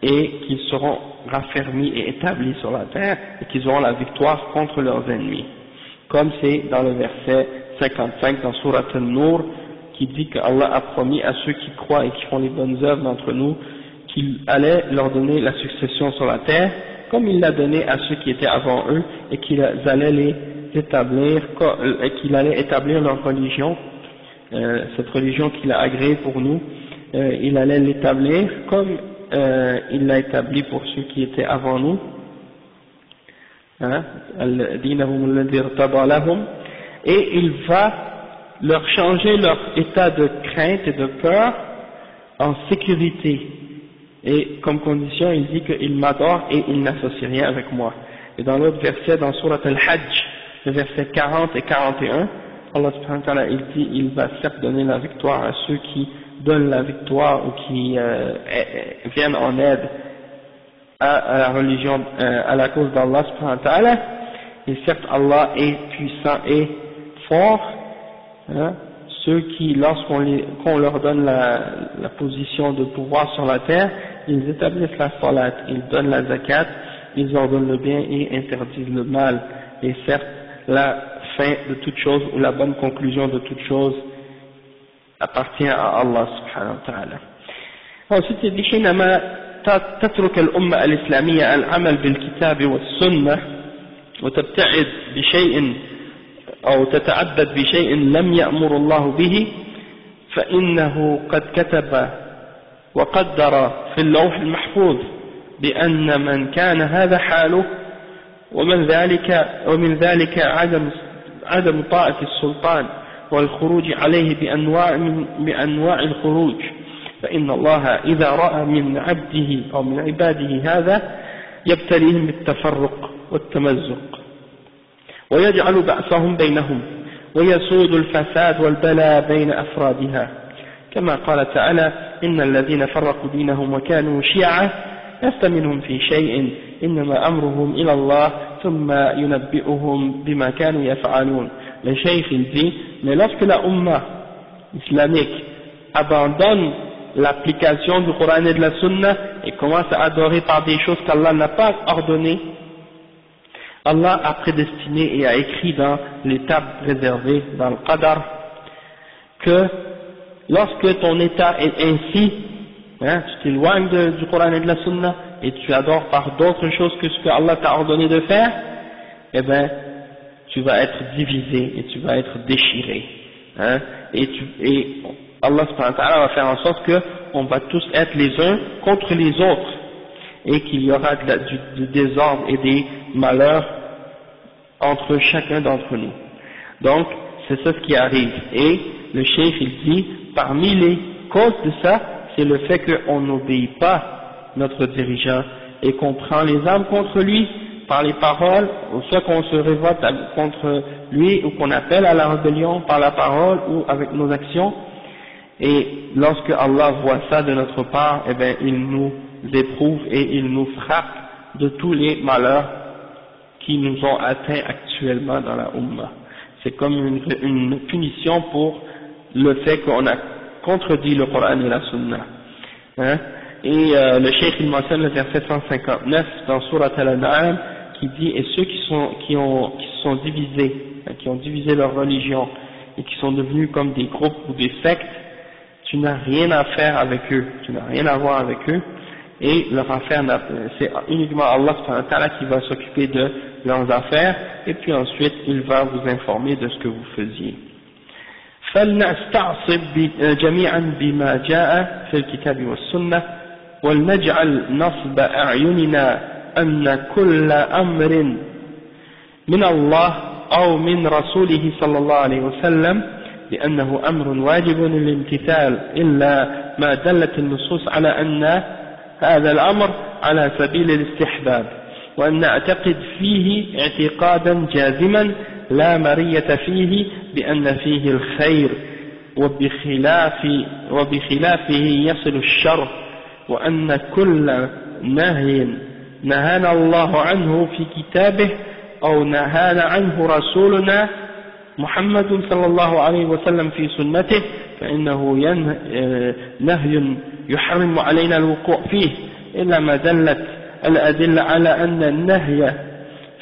et qu'ils seront raffermis et établis sur la terre, et qu'ils auront la victoire contre leurs ennemis. Comme c'est dans le verset 55 dans Surat An-Nur, qui dit que Allah a promis à ceux qui croient et qui font les bonnes œuvres d'entre nous, qu'il allait leur donner la succession sur la terre, comme il l'a donné à ceux qui étaient avant eux, et qu'il allait les établir, et qu'il allait établir leur religion, cette religion qu'il a agréée pour nous, il allait l'établir comme il l'a établi pour ceux qui étaient avant nous, et il va leur changer leur état de crainte et de peur en sécurité, et comme condition il dit qu'il m'adore et il n'associe rien avec moi. Et dans l'autre verset, dans Surat Al-Hajj, le verset 40 et 41, Allah subhanahu wa ta'ala il dit il va certes donner la victoire à ceux qui donnent la victoire ou qui viennent en aide à la religion, à la cause d'Allah subhanahu wa ta'ala. Et certes Allah est puissant et fort, hein, ceux qui qu'on leur donne la position de pouvoir sur la terre, ils établissent la salat, ils donnent la zakat, ils ordonnent le bien et interdisent le mal. Et certes la fin de toute chose ou la bonne conclusion de toute chose appartient à Allah subhanahu wa ta'ala. Ensuite il dit حينما تترك الأمة الإسلامية العمل بالكتاب والسنة وتبتعد بشيء أو تتعبد بشيء لم يأمر الله به فإنه قد كتب وقدر في اللوح المحفوظ بأن من كان هذا حاله ومن ذلك عدم طاعة السلطان والخروج عليه بأنواع الخروج، فإن الله إذا رأى من عبده أو من عباده هذا يبتليهم بالتفرق والتمزق ويجعل بأسهم بينهم ويسود الفساد والبلاء بين أفرادها، كما قال تعالى إن الذين فرقوا دينهم وكانوا شيعا لست منهم في شيء إنما أمرهم إلى الله ثم ينبئهم بما كانوا يفعلون. Le cheikh il dit, mais lorsque la Ummah islamique abandonne l'application du Coran et de la Sunna et commence à adorer par des choses qu'Allah n'a pas ordonnées, Allah a prédestiné et a écrit dans l'étape réservée dans le Qadar que lorsque ton état est ainsi, tu t'éloignes du Coran et de la Sunna et tu adores par d'autres choses que ce que Allah t'a ordonné de faire, eh bien tu vas être divisé et tu vas être déchiré, et Allah subhanahu wa ta'ala va faire en sorte qu'on va tous être les uns contre les autres et qu'il y aura du désordre et des malheurs entre chacun d'entre nous. Donc c'est ça ce qui arrive, et le cheikh il dit parmi les causes de ça, c'est le fait qu'on n'obéit pas notre dirigeant et qu'on prend les armes contre lui par les paroles, ou soit qu'on se révolte contre lui ou qu'on appelle à la rébellion par la parole ou avec nos actions. Et lorsque Allah voit ça de notre part, eh bien il nous éprouve et il nous frappe de tous les malheurs qui nous ont atteints actuellement dans la Ummah. C'est comme une punition pour le fait qu'on a contredit le Coran et la Sunna. Et le cheikh il mentionne le verset 159 dans Surat Al-An'am qui dit, et ceux qui se sont divisés, qui ont divisé leur religion et qui sont devenus comme des groupes ou des sectes, tu n'as rien à faire avec eux, tu n'as rien à voir avec eux, et leur affaire, c'est uniquement Allah subhanahu wa ta'ala qui va s'occuper de leurs affaires, et puis ensuite il va vous informer de ce que vous faisiez. فلنستعصب جميعا بما جاء في الكتاب والسنة ولنجعل نصب أعيننا أن كل أمر من الله أو من رسوله صلى الله عليه وسلم لأنه أمر واجب للامتثال إلا ما دلت النصوص على أن هذا الأمر على سبيل الاستحباب وأن نعتقد فيه اعتقادا جازما لا مرية فيه بأن فيه الخير وبخلافه يصل الشر وأن كل نهي نهانا الله عنه في كتابه أو نهانا عنه رسولنا محمد صلى الله عليه وسلم في سنته فإنه نهي يحرم علينا الوقوع فيه إلا ما دلت الأدلة على أن النهي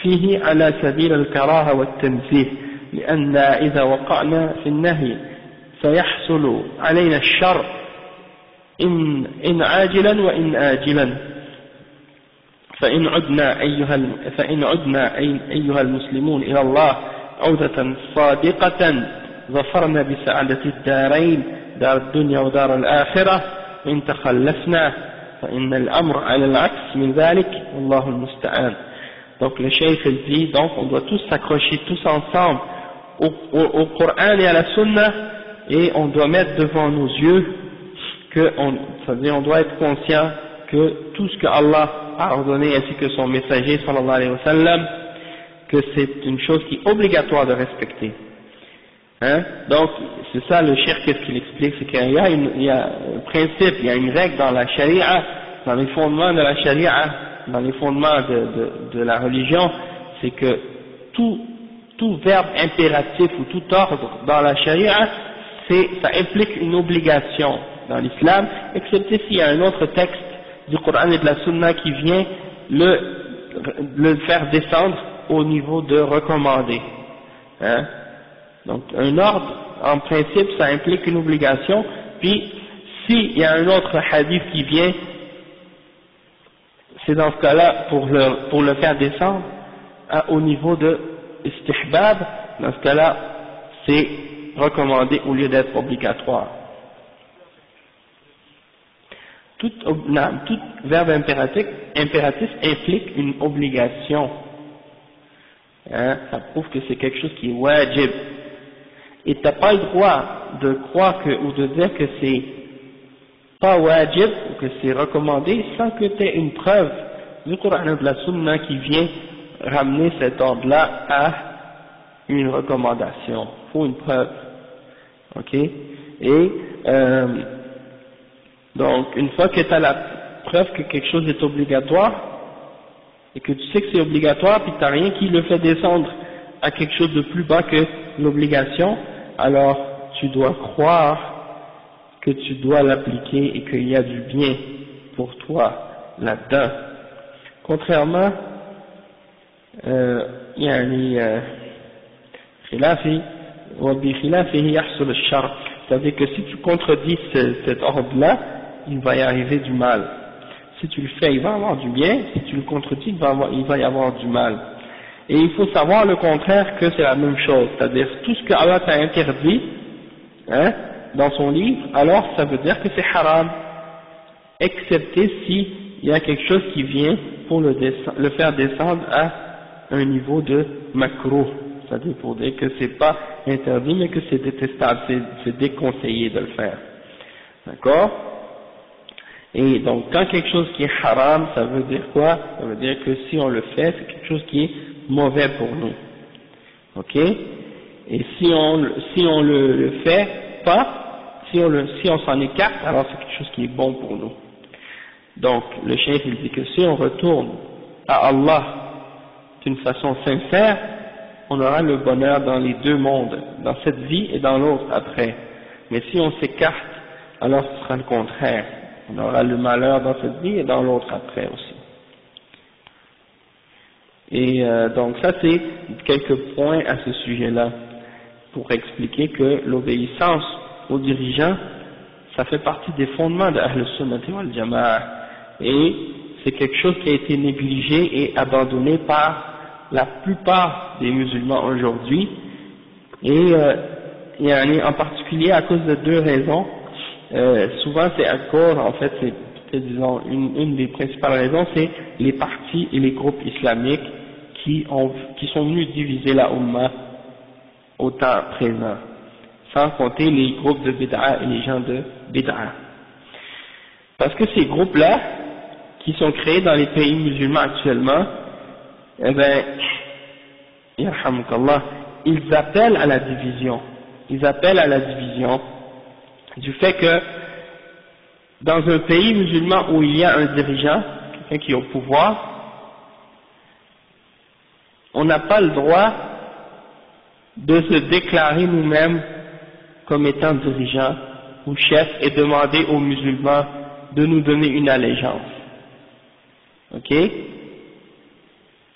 فيه على سبيل الكراهة والتنزيه لأن إذا وقعنا في النهي سيحصل علينا الشر إن عاجلا وإن آجلا فإن عدنا أيها المسلمون إلى الله عودة صادقة ظفرنا بسعادة الدارين دار الدنيا ودار الآخرة وإن تخلفنا فإن الأمر على العكس من ذلك والله المستعان. Donc le cheikh dit, donc on doit tous s'accrocher tous ensemble au Coran et à la Sunna, et on doit mettre devant nos yeux c'est-à-dire on doit être conscient que tout ce que Allah a ordonné ainsi que son messager sallallahu alayhi wa sallam, que c'est une chose qui est obligatoire de respecter. Donc c'est ça le cheikh, qu'est-ce qu'il explique, c'est qu'il y a un principe, il y a une règle dans la charia, dans les fondements de la charia, dans les fondements de la religion, c'est que tout verbe impératif ou tout ordre dans la charia, ça implique une obligation dans l'islam, excepté s'il y a un autre texte du Coran et de la Sunna qui vient le faire descendre au niveau de recommander. Donc un ordre, en principe, ça implique une obligation, puis s'il y a un autre hadith qui vient, c'est dans ce cas-là pour le faire descendre au niveau de istihbab, dans ce cas-là c'est recommandé au lieu d'être obligatoire. Tout verbe impératif implique une obligation. Ça prouve que c'est quelque chose qui est wajib. Et tu n'as pas le droit de croire ou de dire que c'est pas wajib ou que c'est recommandé sans que tu aies une preuve du Coran et de la Sunna qui vient ramener cet ordre-là à une recommandation. Il faut une preuve. Ok? Et donc, une fois que tu as preuve que quelque chose est obligatoire, et que tu sais que c'est obligatoire, puis tu n'as rien qui le fait descendre à quelque chose de plus bas que l'obligation, alors tu dois croire que tu dois l'appliquer et qu'il y a du bien pour toi là-dedans. Contrairement, c'est-à-dire que si tu contredis cet ordre-là, il va y arriver du mal. Si tu le fais, il va y avoir du bien. Si tu le contredis, il va y avoir du mal. Et il faut savoir le contraire, que c'est la même chose. C'est-à-dire, tout ce que Allah t'a interdit, hein, dans son livre, alors ça veut dire que c'est haram, excepté s'il y a quelque chose qui vient pour le faire descendre à un niveau de makruh. C'est-à-dire pour dire que c'est pas interdit, mais que c'est détestable, c'est déconseillé de le faire. D'accord? Et donc, quand quelque chose qui est haram, ça veut dire quoi? Ça veut dire que si on le fait, c'est quelque chose qui est mauvais pour nous. Ok? Et si on le fait pas, si on s'en écarte, alors c'est quelque chose qui est bon pour nous. Donc, le cheikh il dit que si on retourne à Allah d'une façon sincère, on aura le bonheur dans les deux mondes, dans cette vie et dans l'autre après. Mais si on s'écarte, alors ce sera le contraire. On aura le malheur dans cette vie et dans l'autre après aussi. Et donc ça c'est quelques points à ce sujet-là, pour expliquer que l'obéissance aux dirigeants, ça fait partie des fondements de Ahl Sunnah wal Jama'a, et c'est quelque chose qui a été négligé et abandonné par la plupart des musulmans aujourd'hui, et en particulier à cause de deux raisons. Souvent c'est à cause, en fait, c'est disons une des principales raisons, c'est les partis et les groupes islamiques qui sont venus diviser la Ummah au temps présent, sans compter les groupes de bid'a et les gens de bid'a. Parce que ces groupes-là, qui sont créés dans les pays musulmans actuellement, eh ben, yarhamukallah, ils appellent à la division. Ils appellent à la division du fait que dans un pays musulman où il y a un dirigeant, quelqu'un qui est au pouvoir, on n'a pas le droit de se déclarer nous-mêmes comme étant dirigeants ou chefs et demander aux musulmans de nous donner une allégeance. Ok?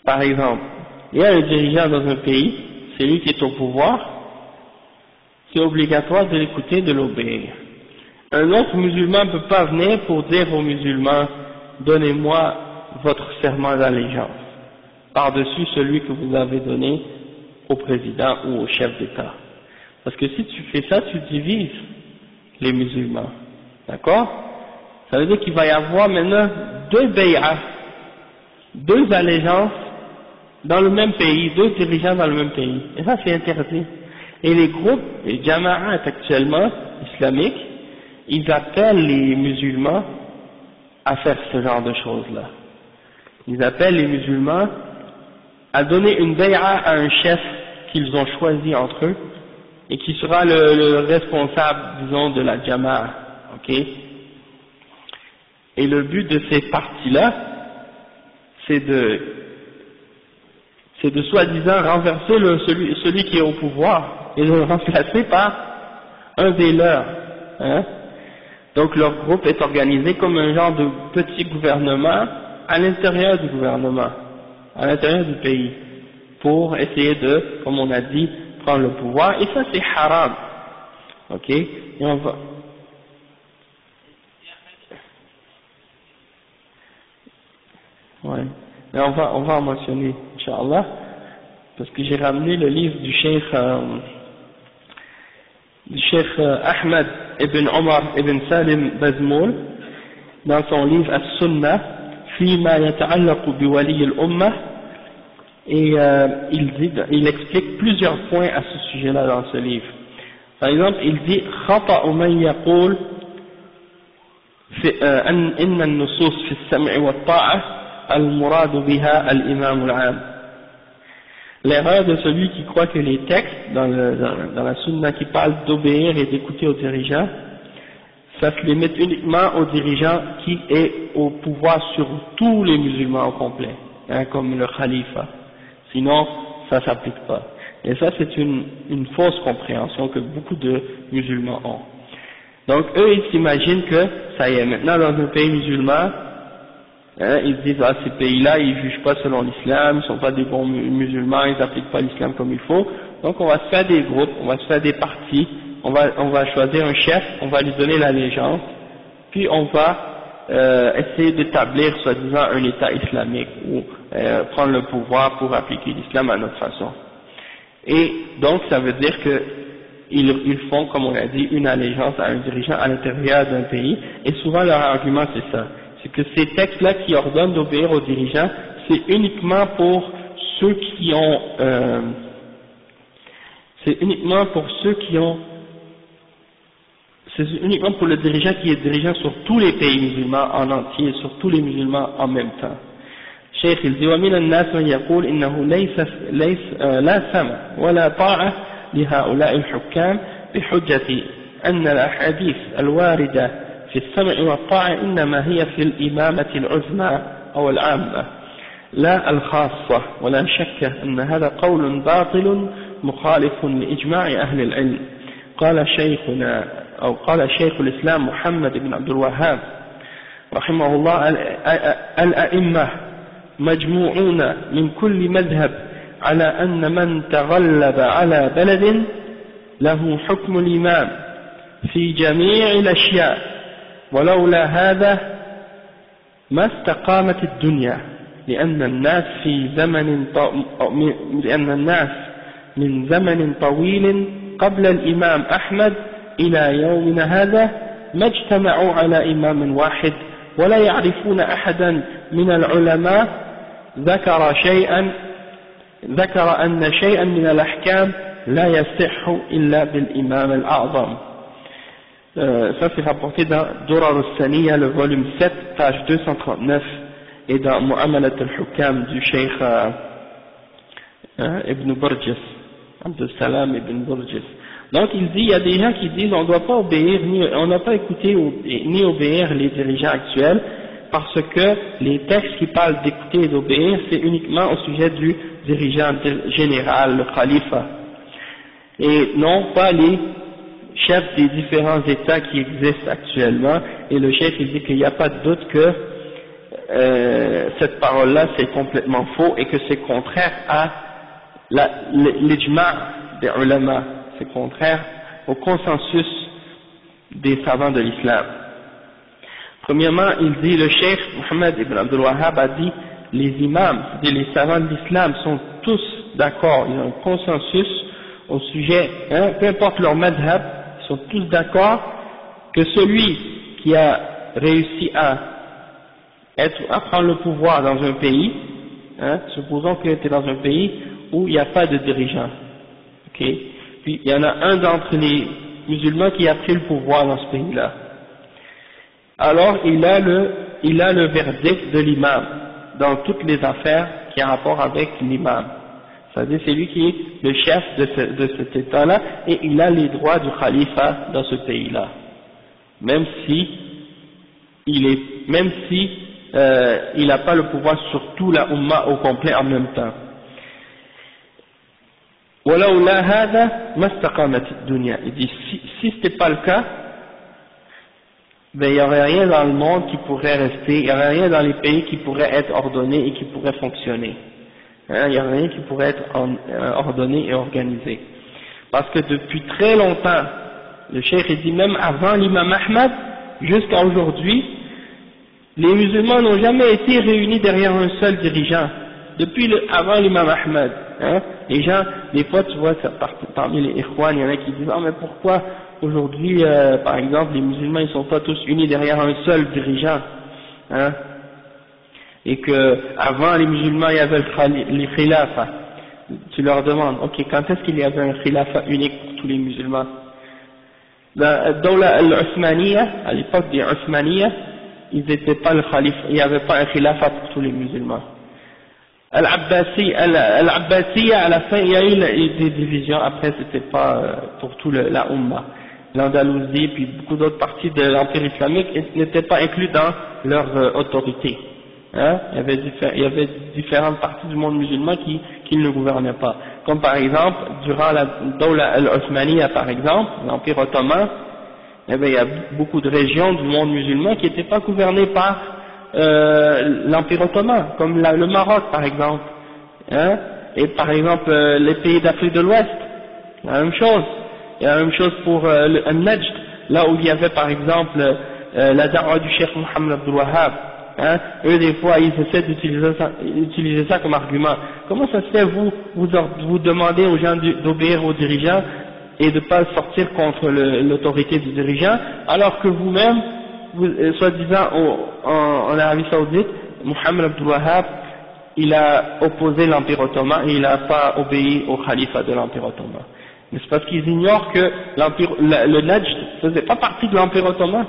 Par exemple, il y a un dirigeant dans un pays, c'est lui qui est au pouvoir, c'est obligatoire de l'écouter, de l'obéir. Un autre musulman ne peut pas venir pour dire aux musulmans, donnez-moi votre serment d'allégeance, par-dessus celui que vous avez donné au président ou au chef d'État. Parce que si tu fais ça, tu divises les musulmans. D'accord? Ça veut dire qu'il va y avoir maintenant deux bay'as, deux allégeances dans le même pays, deux dirigeants dans le même pays. Et ça, c'est interdit. Et les groupes, les jama'at actuellement, islamiques, ils appellent les musulmans à faire ce genre de choses-là. Ils appellent les musulmans à donner une bay'a à un chef qu'ils ont choisi entre eux, et qui sera le responsable, disons, de la jama'a. Ok? Et le but de ces partis-là, c'est de soi-disant renverser celui qui est au pouvoir et de le remplacer par un des leurs. Hein? Donc leur groupe est organisé comme un genre de petit gouvernement à l'intérieur du gouvernement, à l'intérieur du pays, pour essayer de, comme on a dit, prendre le pouvoir, et ça c'est haram. Ok? Et on va... Ouais. Mais on va en mentionner, Inch'Allah, parce que j'ai ramené le livre du cheikh Ahmed ibn Omar ibn Salim Bazmoul, dans son livre As-Sunnah, Fima yata'allaqu biwali al-Ummah, et il explique plusieurs points à ce sujet-là dans ce livre. Par exemple, il dit خطأ من يقول إن النصوص في السمع والطاعة المراد بها الإمام العام. L'erreur de celui qui croit que les textes dans la sunna qui parlent d'obéir et d'écouter aux dirigeants, ça se limite uniquement au dirigeant qui est au pouvoir sur tous les musulmans au complet, hein, comme le khalifa. Sinon, ça s'applique pas. Et ça, c'est une fausse compréhension que beaucoup de musulmans ont. Donc, eux, ils s'imaginent que, ça y est, maintenant dans un pays musulman, hein, ils disent, ah, ces pays-là, ils jugent pas selon l'islam, ils sont pas des bons musulmans, ils appliquent pas l'islam comme il faut. Donc, on va se faire des groupes, on va se faire des partis, on va choisir un chef, on va lui donner l'allégeance, puis on va essayer d'établir, soi-disant, un État islamique, ou prendre le pouvoir pour appliquer l'islam à notre façon. Et donc, ça veut dire que ils font, comme on a dit, une allégeance à un dirigeant à l'intérieur d'un pays, et souvent leur argument c'est ça, c'est que ces textes-là qui ordonnent d'obéir aux dirigeants, c'est uniquement pour ceux qui ont, c'est uniquement pour le dirigeant qui est dirigeant sur tous les pays musulmans en entier, sur tous les musulmans en même temps. شيخ الدي ومن الناس من يقول إنه ليس لا سمع ولا طاعة لهؤلاء الحكام بحجة أن الأحاديث الواردة في السمع والطاعة إنما هي في الإمامة العظمى أو العامة لا الخاصة، ولا شك أن هذا قول باطل مخالف لإجماع أهل العلم. قال شيخنا أو قال شيخ الإسلام محمد بن عبد الوهاب رحمه الله الأئمة مجموعون من كل مذهب على أن من تغلب على بلد له حكم الإمام في جميع الأشياء، ولولا هذا ما استقامت الدنيا، لأن الناس من زمن طويل قبل الإمام أحمد إلى يومنا هذا ما اجتمعوا على إمام واحد، ولا يعرفون أحدا من العلماء ذكر أن شيئا من الأحكام لا يصح إلا بالإمام الأعظم. Ça c'est rapporté dans Durar al-Saniya, le volume 7, page 239, et dans Mu'amalat al-Hukam du Cheikh Ibn Burjis, Abdul Salam Ibn Burjis. Donc il dit, il y a des gens qui disent on ne doit pas obéir, on n'a pas écouté ni obéir les dirigeants actuels, parce que les textes qui parlent d'écouter et d'obéir, c'est uniquement au sujet du dirigeant général, le khalifa, et non pas les chefs des différents États qui existent actuellement. Et le chef il dit qu'il n'y a pas de doute que cette parole-là c'est complètement faux et que c'est contraire à l'ijma' des ulama, c'est contraire au consensus des savants de l'islam. Premièrement, il dit, le cheikh Mohammed ibn Abdul Wahhab a dit, les imams, c'est-à-dire les savants de l'islam sont tous d'accord, ils ont un consensus au sujet, hein, peu importe leur madhab, ils sont tous d'accord que celui qui a réussi à prendre le pouvoir dans un pays, hein, supposons que tu es dans un pays où il n'y a pas de dirigeant, ok, puis il y en a un d'entre les musulmans qui a pris le pouvoir dans ce pays-là. Alors il a le verdict de l'imam dans toutes les affaires qui ont rapport avec l'imam. C'est-à-dire c'est lui qui est le chef de cet État-là et il a les droits du khalifa dans ce pays-là. Même si il n'a pas le pouvoir sur tout la umma au complet en même temps. وَلَوْلَا هَذَا مَا اسْتَقَامَتِ الدُّنْيا. Il dit si ce n'était pas le cas, ben, il n'y aurait rien dans le monde qui pourrait rester, il n'y aurait rien dans les pays qui pourrait être ordonné et qui pourrait fonctionner. Hein, il n'y a rien qui pourrait être ordonné et organisé. Parce que depuis très longtemps, le cheikh dit même avant l'imam Ahmad, jusqu'à aujourd'hui, les musulmans n'ont jamais été réunis derrière un seul dirigeant. Depuis avant l'imam Ahmad. Hein, les gens, des fois tu vois, parmi les ikhwan, il y en a qui disent, ah mais pourquoi aujourd'hui, par exemple, les musulmans ils sont pas tous unis derrière un seul dirigeant, hein, et que avant les musulmans il y avait les khilafas. Tu leur demandes, ok, quand est-ce qu'il y avait un khilafa unique pour tous les musulmans? Dans l'Othmaniya, à l'époque des Othmaniya, ils n'étaient pas le khalifa, il n'y avait pas un khilafa pour tous les musulmans. Al-Abbasiyya, à la fin il y a eu des divisions, après c'était pas pour tout la Ummah. l'Andalousie, puis beaucoup d'autres parties de l'Empire islamique n'étaient pas inclus dans leur autorité. Hein? Il y avait différentes parties du monde musulman qui ne gouvernaient pas. Comme par exemple, durant la Dawla al-Othmaniya par exemple, l'Empire ottoman, eh bien, il y a beaucoup de régions du monde musulman qui n'étaient pas gouvernées par l'Empire ottoman, comme le Maroc par exemple. Hein? Et par exemple les pays d'Afrique de l'Ouest, la même chose. Il y a la même chose pour le Najd, là où il y avait par exemple la da'wa du Cheikh Mohammed Abdul Wahhab. Hein, eux des fois ils essaient d'utiliser ça comme argument. Comment ça se fait vous demandez aux gens d'obéir aux dirigeants et de ne pas sortir contre l'autorité du dirigeant, alors que vous-même, soi-disant en Arabie Saoudite, Mohammed Abdul Wahhab, il a opposé l'Empire ottoman et il n'a pas obéi au khalifa de l'Empire ottoman. Mais c'est parce qu'ils ignorent que le Najd ne faisait pas partie de l'Empire ottoman.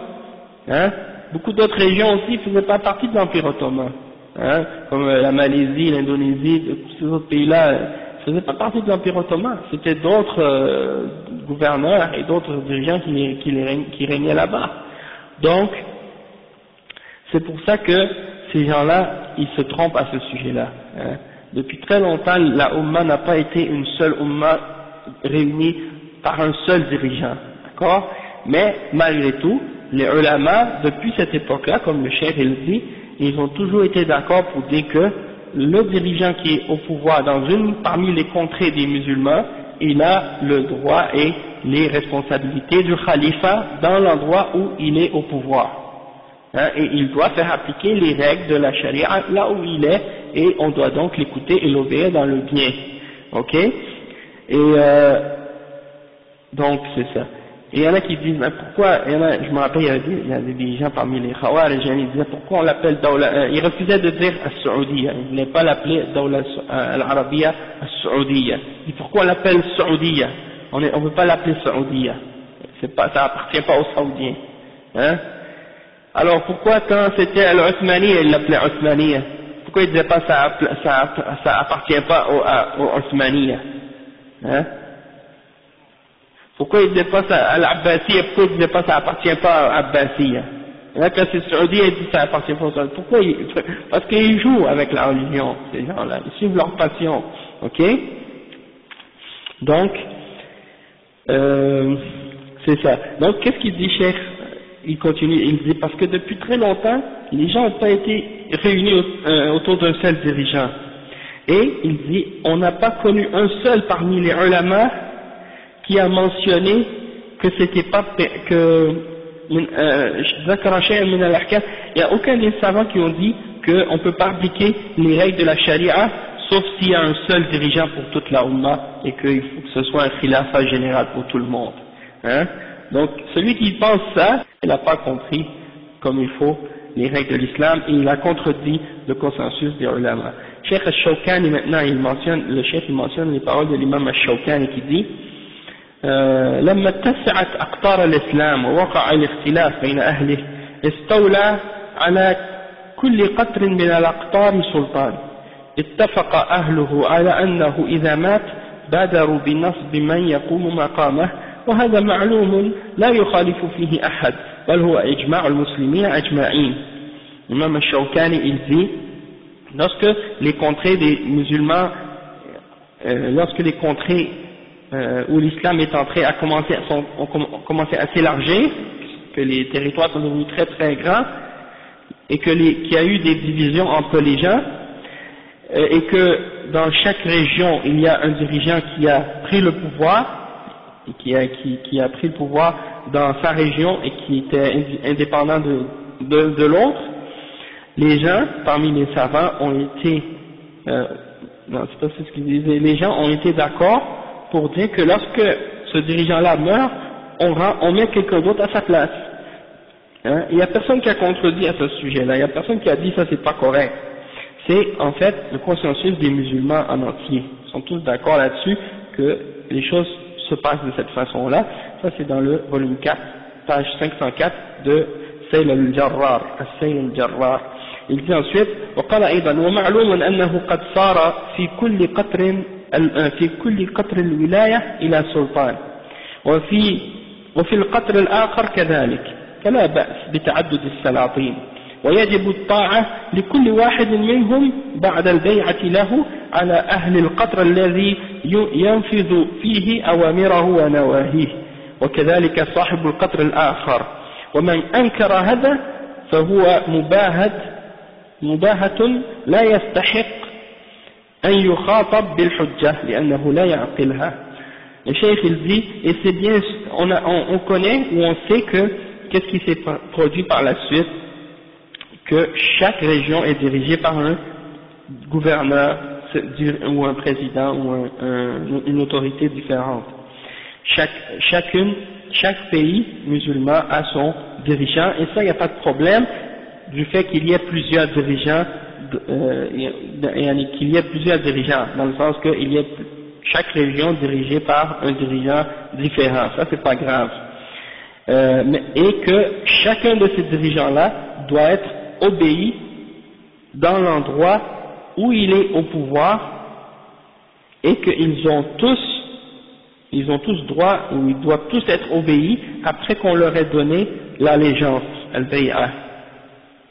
Hein? Beaucoup d'autres régions aussi ne faisaient pas partie de l'Empire ottoman. Hein? Comme la Malaisie, l'Indonésie, tous ces autres pays-là ne faisaient pas partie de l'Empire ottoman. C'était d'autres gouverneurs et d'autres dirigeants qui régnaient là-bas. Donc, c'est pour ça que ces gens-là, ils se trompent à ce sujet-là. Hein? Depuis très longtemps, la Ummah n'a pas été une seule Ummah réunis par un seul dirigeant, d'accord? Mais malgré tout, les ulama, depuis cette époque-là, comme le cheikh il dit, ils ont toujours été d'accord pour dire que le dirigeant qui est au pouvoir dans parmi les contrées des musulmans, il a le droit et les responsabilités du khalifa dans l'endroit où il est au pouvoir. Hein, et il doit faire appliquer les règles de la charia là où il est, et on doit donc l'écouter et l'obéir dans le bien. Ok? Et donc c'est ça. Et il y en a qui disent, mais pourquoi, je me rappelle, il y avait des gens parmi les Khawarij, ils disaient pourquoi on l'appelle Dawla, ils refusaient de dire As-Saoudiya, ils ne voulaient pas l'appeler Dawla al-Arabiya As-Saoudiya. Ils disent pourquoi on l'appelle Saoudiya, on ne veut pas l'appeler Saoudiya, ça appartient pas aux Saoudiens. Hein? Alors pourquoi quand c'était al-Othmaniya, ils l'appelaient Othmaniya? Pourquoi ils ne disaient pas ça appartient pas aux Othmaniya? Hein? Pourquoi il ne disait pas ça à l'Abbasiyya? Pourquoi il ne disait pas ça appartient pas à Abbasiyya? Là, quand c'est Saoudi, il dit ça appartient pas au Saoudi. Pourquoi parce qu'ils jouent avec la religion, ces gens-là. Ils suivent leur passion. Ok? Donc, c'est ça. Donc, qu'est-ce qu'il dit, Cheikh? Il continue, il dit, parce que depuis très longtemps, les gens n'ont pas été réunis autour d'un seul dirigeant. Et il dit, on n'a pas connu un seul parmi les ulama qui a mentionné que c'était pas que il n'y a aucun des savants qui ont dit qu'on ne peut pas appliquer les règles de la charia sauf s'il y a un seul dirigeant pour toute la Ummah et qu'il faut que ce soit un khilafa général pour tout le monde. Hein? Donc celui qui pense ça, il n'a pas compris comme il faut les règles de l'islam et il a contredit le consensus des ulama. Cheikh al-Shawkani maintenant le cheikh il mentionne les paroles de l'imam al-Shawkani qui dit لما اتسعت أقطار الإسلام ووقع الاختلاف بين أهله استولى على كل قطر من الأقطار سلطان اتفق أهله على أنه إذا مات بادروا بنصب من يقوم مقامه وهذا معلوم لا يخالف فيه أحد بل هو إجماع المسلمين أجمعين. Imam al-Shawkani il dit lorsque les contrées des musulmans lorsque les contrées où l'islam est entré à ont commencé à s'élargir, que les territoires sont devenus très très grands, et qu'il y a eu des divisions entre les gens, et que dans chaque région il y a un dirigeant qui a pris le pouvoir, et qui a pris le pouvoir dans sa région et qui était indépendant de l'autre, les gens, parmi les savants, ont été, non c'est pas ce qu'ils disaient, les gens ont été d'accord pour dire que lorsque ce dirigeant-là meurt, on met quelqu'un d'autre à sa place. Hein? Il n'y a personne qui a contredit à ce sujet-là, il n'y a personne qui a dit ça c'est pas correct. C'est en fait le consensus des musulmans en entier. Ils sont tous d'accord là-dessus que les choses se passent de cette façon-là. Ça c'est dans le volume 4, page 504 de Sayl al-Jarrar. Il dit ensuite, وقال أيضا ومعلوم أنه قد صار في كل قطر الولاية إلى سلطان وفي القطر الآخر كذلك فلا بأس بتعدد السلاطين ويجب الطاعة لكل واحد منهم بعد البيعة له على أهل القطر الذي ينفذ فيه أوامره ونواهيه وكذلك صاحب القطر الآخر ومن أنكر هذا فهو مباهة لا يستحق أن يخاطب بالحجة لأنه لا يعقلها. Le cheikh il dit, et c'est bien, on connaît ou on sait que qu'est-ce qui s'est produit par la suite, que chaque région est dirigée par un gouverneur ou un président ou une autorité différente. Chaque pays musulman a son dirigeant et ça il n'y a pas de problème du fait qu'il y ait plusieurs dirigeants, qu'il y ait plusieurs dirigeants dans le sens qu'il y ait chaque région dirigée par un dirigeant différent, ça c'est pas grave. Et que chacun de ces dirigeants-là doit être obéi dans l'endroit où il est au pouvoir et qu'ils ont tous droit, ou ils doivent tous être obéis après qu'on leur ait donné l'allégeance, al-bay'a.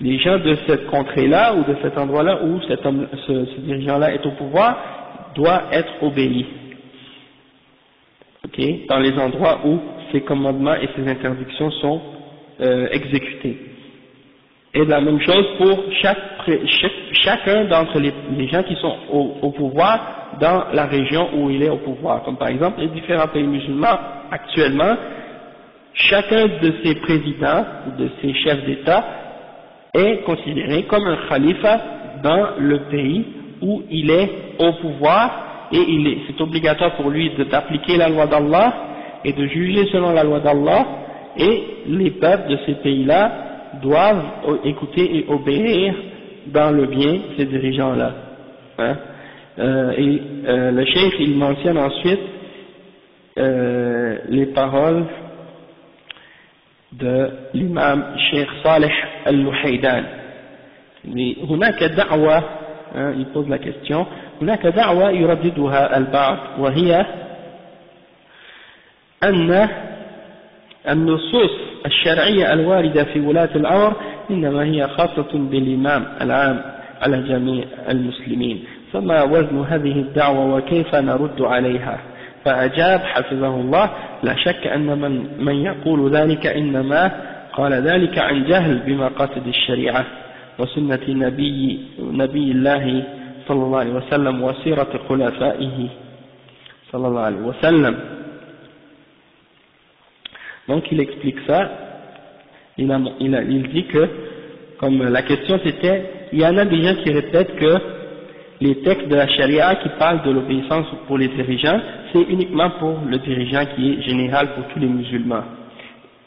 Les gens de cette contrée-là ou de cet endroit-là où ce dirigeant-là est au pouvoir doit être obéi. Okay? Dans les endroits où ces commandements et ces interdictions sont exécutés. Et la même chose pour chacun d'entre les gens qui sont au pouvoir dans la région où il est au pouvoir. Comme par exemple les différents pays musulmans actuellement, chacun de ces présidents ou de ces chefs d'État est considéré comme un khalifa dans le pays où il est au pouvoir et c'est obligatoire pour lui d'appliquer la loi d'Allah et de juger selon la loi d'Allah et les peuples de ces pays-là doivent écouter et obéir dans le bien ces dirigeants-là. Hein? Le cheikh il mentionne ensuite les paroles de l'imam Cheikh Saleh al-Luhaydan. هناك دعوة il pose la question هناك دعوة يرددها البعض وهي أن النصوص الشرعية الواردة في ولاة الأمر إنما هي خاصة بالإمام العام على جميع المسلمين فما وزن هذه الدعوة وكيف نرد عليها فأجاب حفظه الله لا شك أن من يقول ذلك إنما قال ذلك عن جهل بمقاصد الشريعة وسنة نبي الله صلى الله عليه وسلم وسيرة خلفائه صلى الله عليه وسلم. Donc il explique ça, il dit que, comme la question c'était, il y en a des gens qui répètent que les textes de la charia qui parlent de l'obéissance pour les dirigeants, c'est uniquement pour le dirigeant qui est général pour tous les musulmans.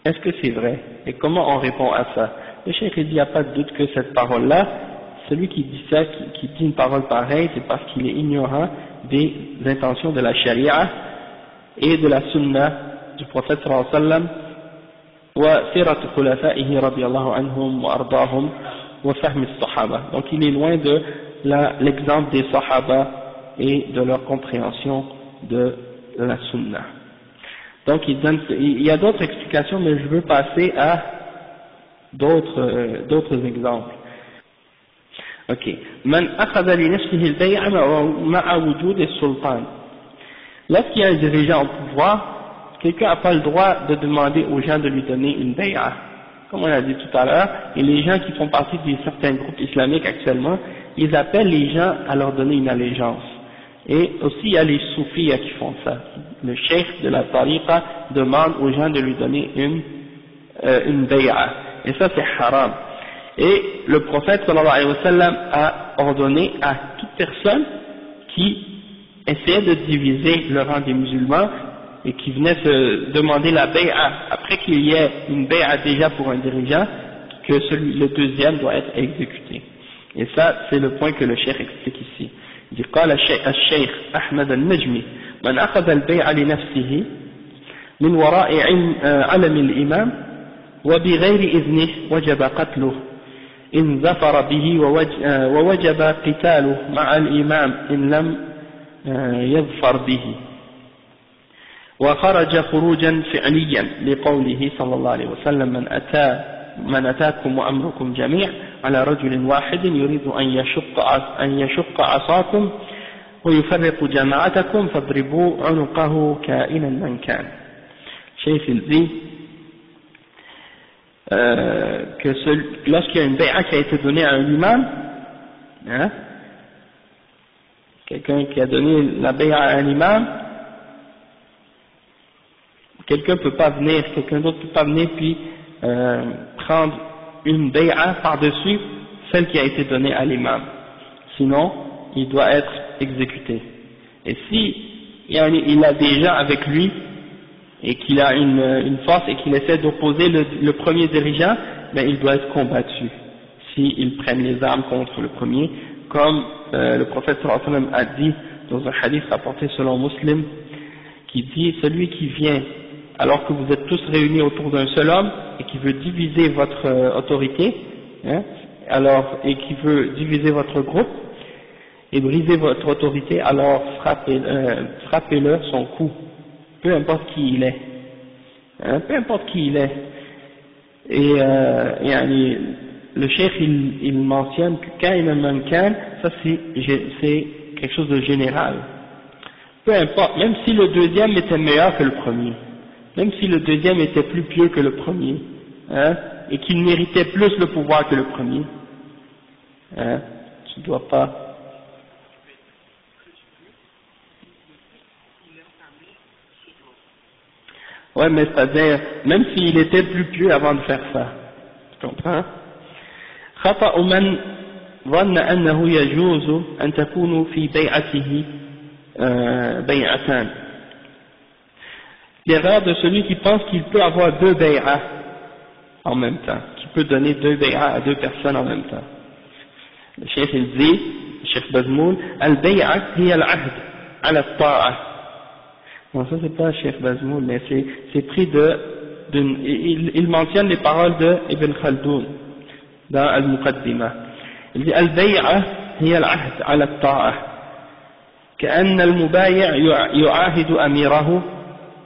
Est-ce que c'est vrai? Et comment on répond à ça? Le cheikh il dit, il n'y a pas de doute que cette parole-là, celui qui dit ça, qui dit une parole pareille, c'est parce qu'il est ignorant des intentions de la charia et de la sunna du prophète sallallahu alayhi wa sallam wa sirat khulafaihi radiyallahu anhum wa ardahum wa fahmi as-sahaba. Donc il est loin de l'exemple des sahaba et de leur compréhension de la sunna. Donc il y a d'autres explications, mais je veux passer à d'autres exemples. Ok. Man akhadha li nafsihi al-bay'a ma'a wujud as-sultan. Lorsqu'il y a un dirigeant au pouvoir, quelqu'un n'a pas le droit de demander aux gens de lui donner une bay'a. Comme on a dit tout à l'heure, et les gens qui font partie de certains groupes islamiques actuellement, ils appellent les gens à leur donner une allégeance. Et aussi il y a les soufis qui font ça. Le cheikh de la tariqa demande aux gens de lui donner une bay'a. Et ça c'est haram. Et le prophète sallallahu alayhi wa sallam a ordonné à toute personne qui essayait de diviser le rang des musulmans et qui venait se demander la bay'a, après qu'il y ait une bay'a déjà pour un dirigeant, que le deuxième doit être exécuté. Et ça, c'est le point que le cheikh explique ici. Il dit, قال الشيخ أحمد النجمي من أخذ البيع لنفسه من وراء علم الإمام وبغير إذنه وجب قتله إن ظفر به ووجب قتاله مع الإمام إن لم يظفر به. وخرج خروجا فعليا لقوله صلى الله عليه وسلم من أتاكم وأمركم جميع على رجل واحد يريد أن يشق عصاكم ويفرق جماعتكم فاضربوا عنقه كائنا من كان. Cheikh il dit que lorsqu'il y a une bay'a qui a été donnée à un imam, hein, quelqu'un qui a donné la bay'a à un imam, quelqu'un d'autre peut pas venir puis prendre une bay'a par-dessus celle qui a été donnée à l'imam, sinon il doit être exécuté. Et si il a des gens avec lui et qu'il a une force et qu'il essaie d'opposer le premier dirigeant, ben il doit être combattu s'ils prennent les armes contre le premier, comme le prophète sallallahu alayhi wa sallam a dit dans un hadith rapporté selon Muslim, qui dit: celui qui vient alors que vous êtes tous réunis autour d'un seul homme et qui veut diviser votre autorité, hein, et qui veut diviser votre groupe et briser votre autorité, alors frappez-le son coup, peu importe qui il est, hein, peu importe qui il est. Et le cheikh il mentionne que Kaïn al-Mankan, ça c'est quelque chose de général. Peu importe, même si le deuxième était meilleur que le premier, même si le deuxième était plus pieux que le premier, hein, et qu'il méritait plus le pouvoir que le premier, hein, tu ne dois pas. Ouais, mais c'est-à-dire, même s'il était plus pieux avant de faire ça, tu comprends? خطأ من ظن أنه يجوز أن تكون في بيعته بيعتان. L'erreur de celui qui pense qu'il peut avoir deux bay'as en même temps, qui peut donner deux bay'as à deux personnes en même temps. Le cheikh il dit, le cheikh Bazmoul, al-bay'a hiya al-ahd ala al-ta'a. Non, ça c'est pas cheikh Bazmoul, mais c'est pris il mentionne les paroles de Ibn Khaldoun dans Al-Muqaddimah. Il dit al-bay'a hiya al-ahd ala al-ta'a. كأن المبايع يعاهد أميره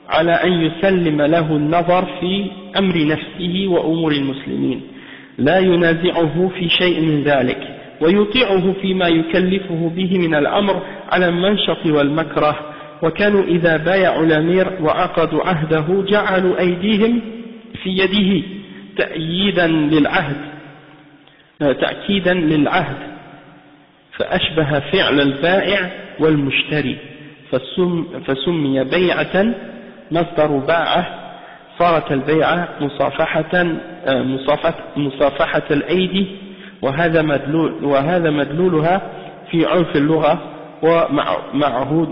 على أن يسلم له النظر في أمر نفسه وأمور المسلمين، لا ينازعه في شيء من ذلك، ويطيعه فيما يكلفه به من الأمر على المنشط والمكره. وكانوا إذا بايعوا الأمير وعقدوا عهده جعلوا أيديهم في يده تأكيدا للعهد فأشبه فعل البائع والمشتري، فسمي بيعة مصدر باعة، صارت البيعة مصافحة الأيدي، وهذا مدلولها في عرف اللغة ومعهود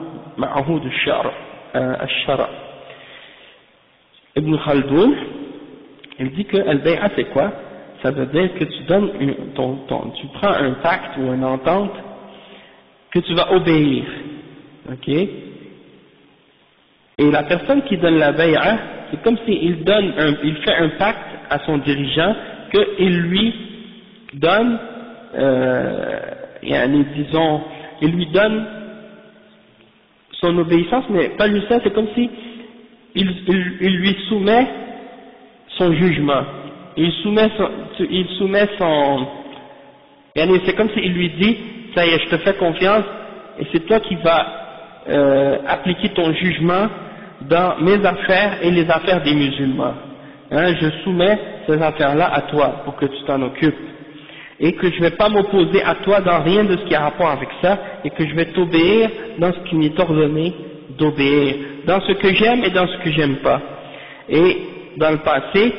الشرع. Ibn Khaldoun, il dit que al-bay'a c'est quoi? Ça veut dire que tu donnes tu prends un pacte ou une entente que tu vas obéir, ok? Et la personne qui donne la bay'a, c'est comme s'il il fait un pacte à son dirigeant qu'il lui donne, disons, il lui donne son obéissance, mais pas lui ça, c'est comme si il lui soumet son jugement, il soumet son, c'est comme s'il lui dit, ça y est, je te fais confiance, et c'est toi qui vas appliquer ton jugement dans mes affaires et les affaires des musulmans. Hein, je soumets ces affaires-là à toi pour que tu t'en occupes. Et que je ne vais pas m'opposer à toi dans rien de ce qui a rapport avec ça, et que je vais t'obéir dans ce qui m'est ordonné d'obéir, dans ce que j'aime et dans ce que j'aime pas. Et dans le passé,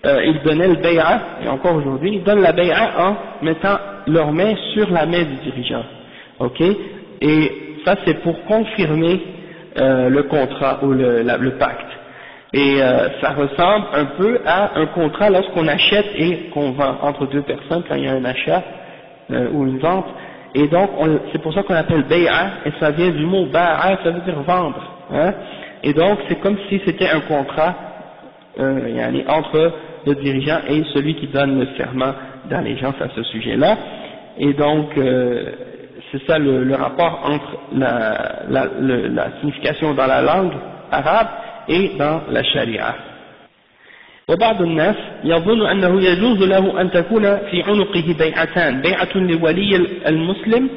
ils donnaient le bay'a, et encore aujourd'hui, ils donnent la bay'a en mettant leurs mains sur la main du dirigeant. Ok? Et ça c'est pour confirmer le contrat ou le pacte. Et ça ressemble un peu à un contrat lorsqu'on achète et qu'on vend entre deux personnes quand il y a un achat ou une vente. Et donc c'est pour ça qu'on appelle bay'a, et ça vient du mot ba'a, ça veut dire vendre. Hein? Et donc c'est comme si c'était un contrat entre le dirigeant et celui qui donne le serment d'allégeance à ce sujet-là. Et donc c'est ça le rapport entre la signification dans la langue arabe et dans la charia. وبعض الناس يظن أنه يجوز له أن تكون في عنقه بيعتان بيعة لولي المسلم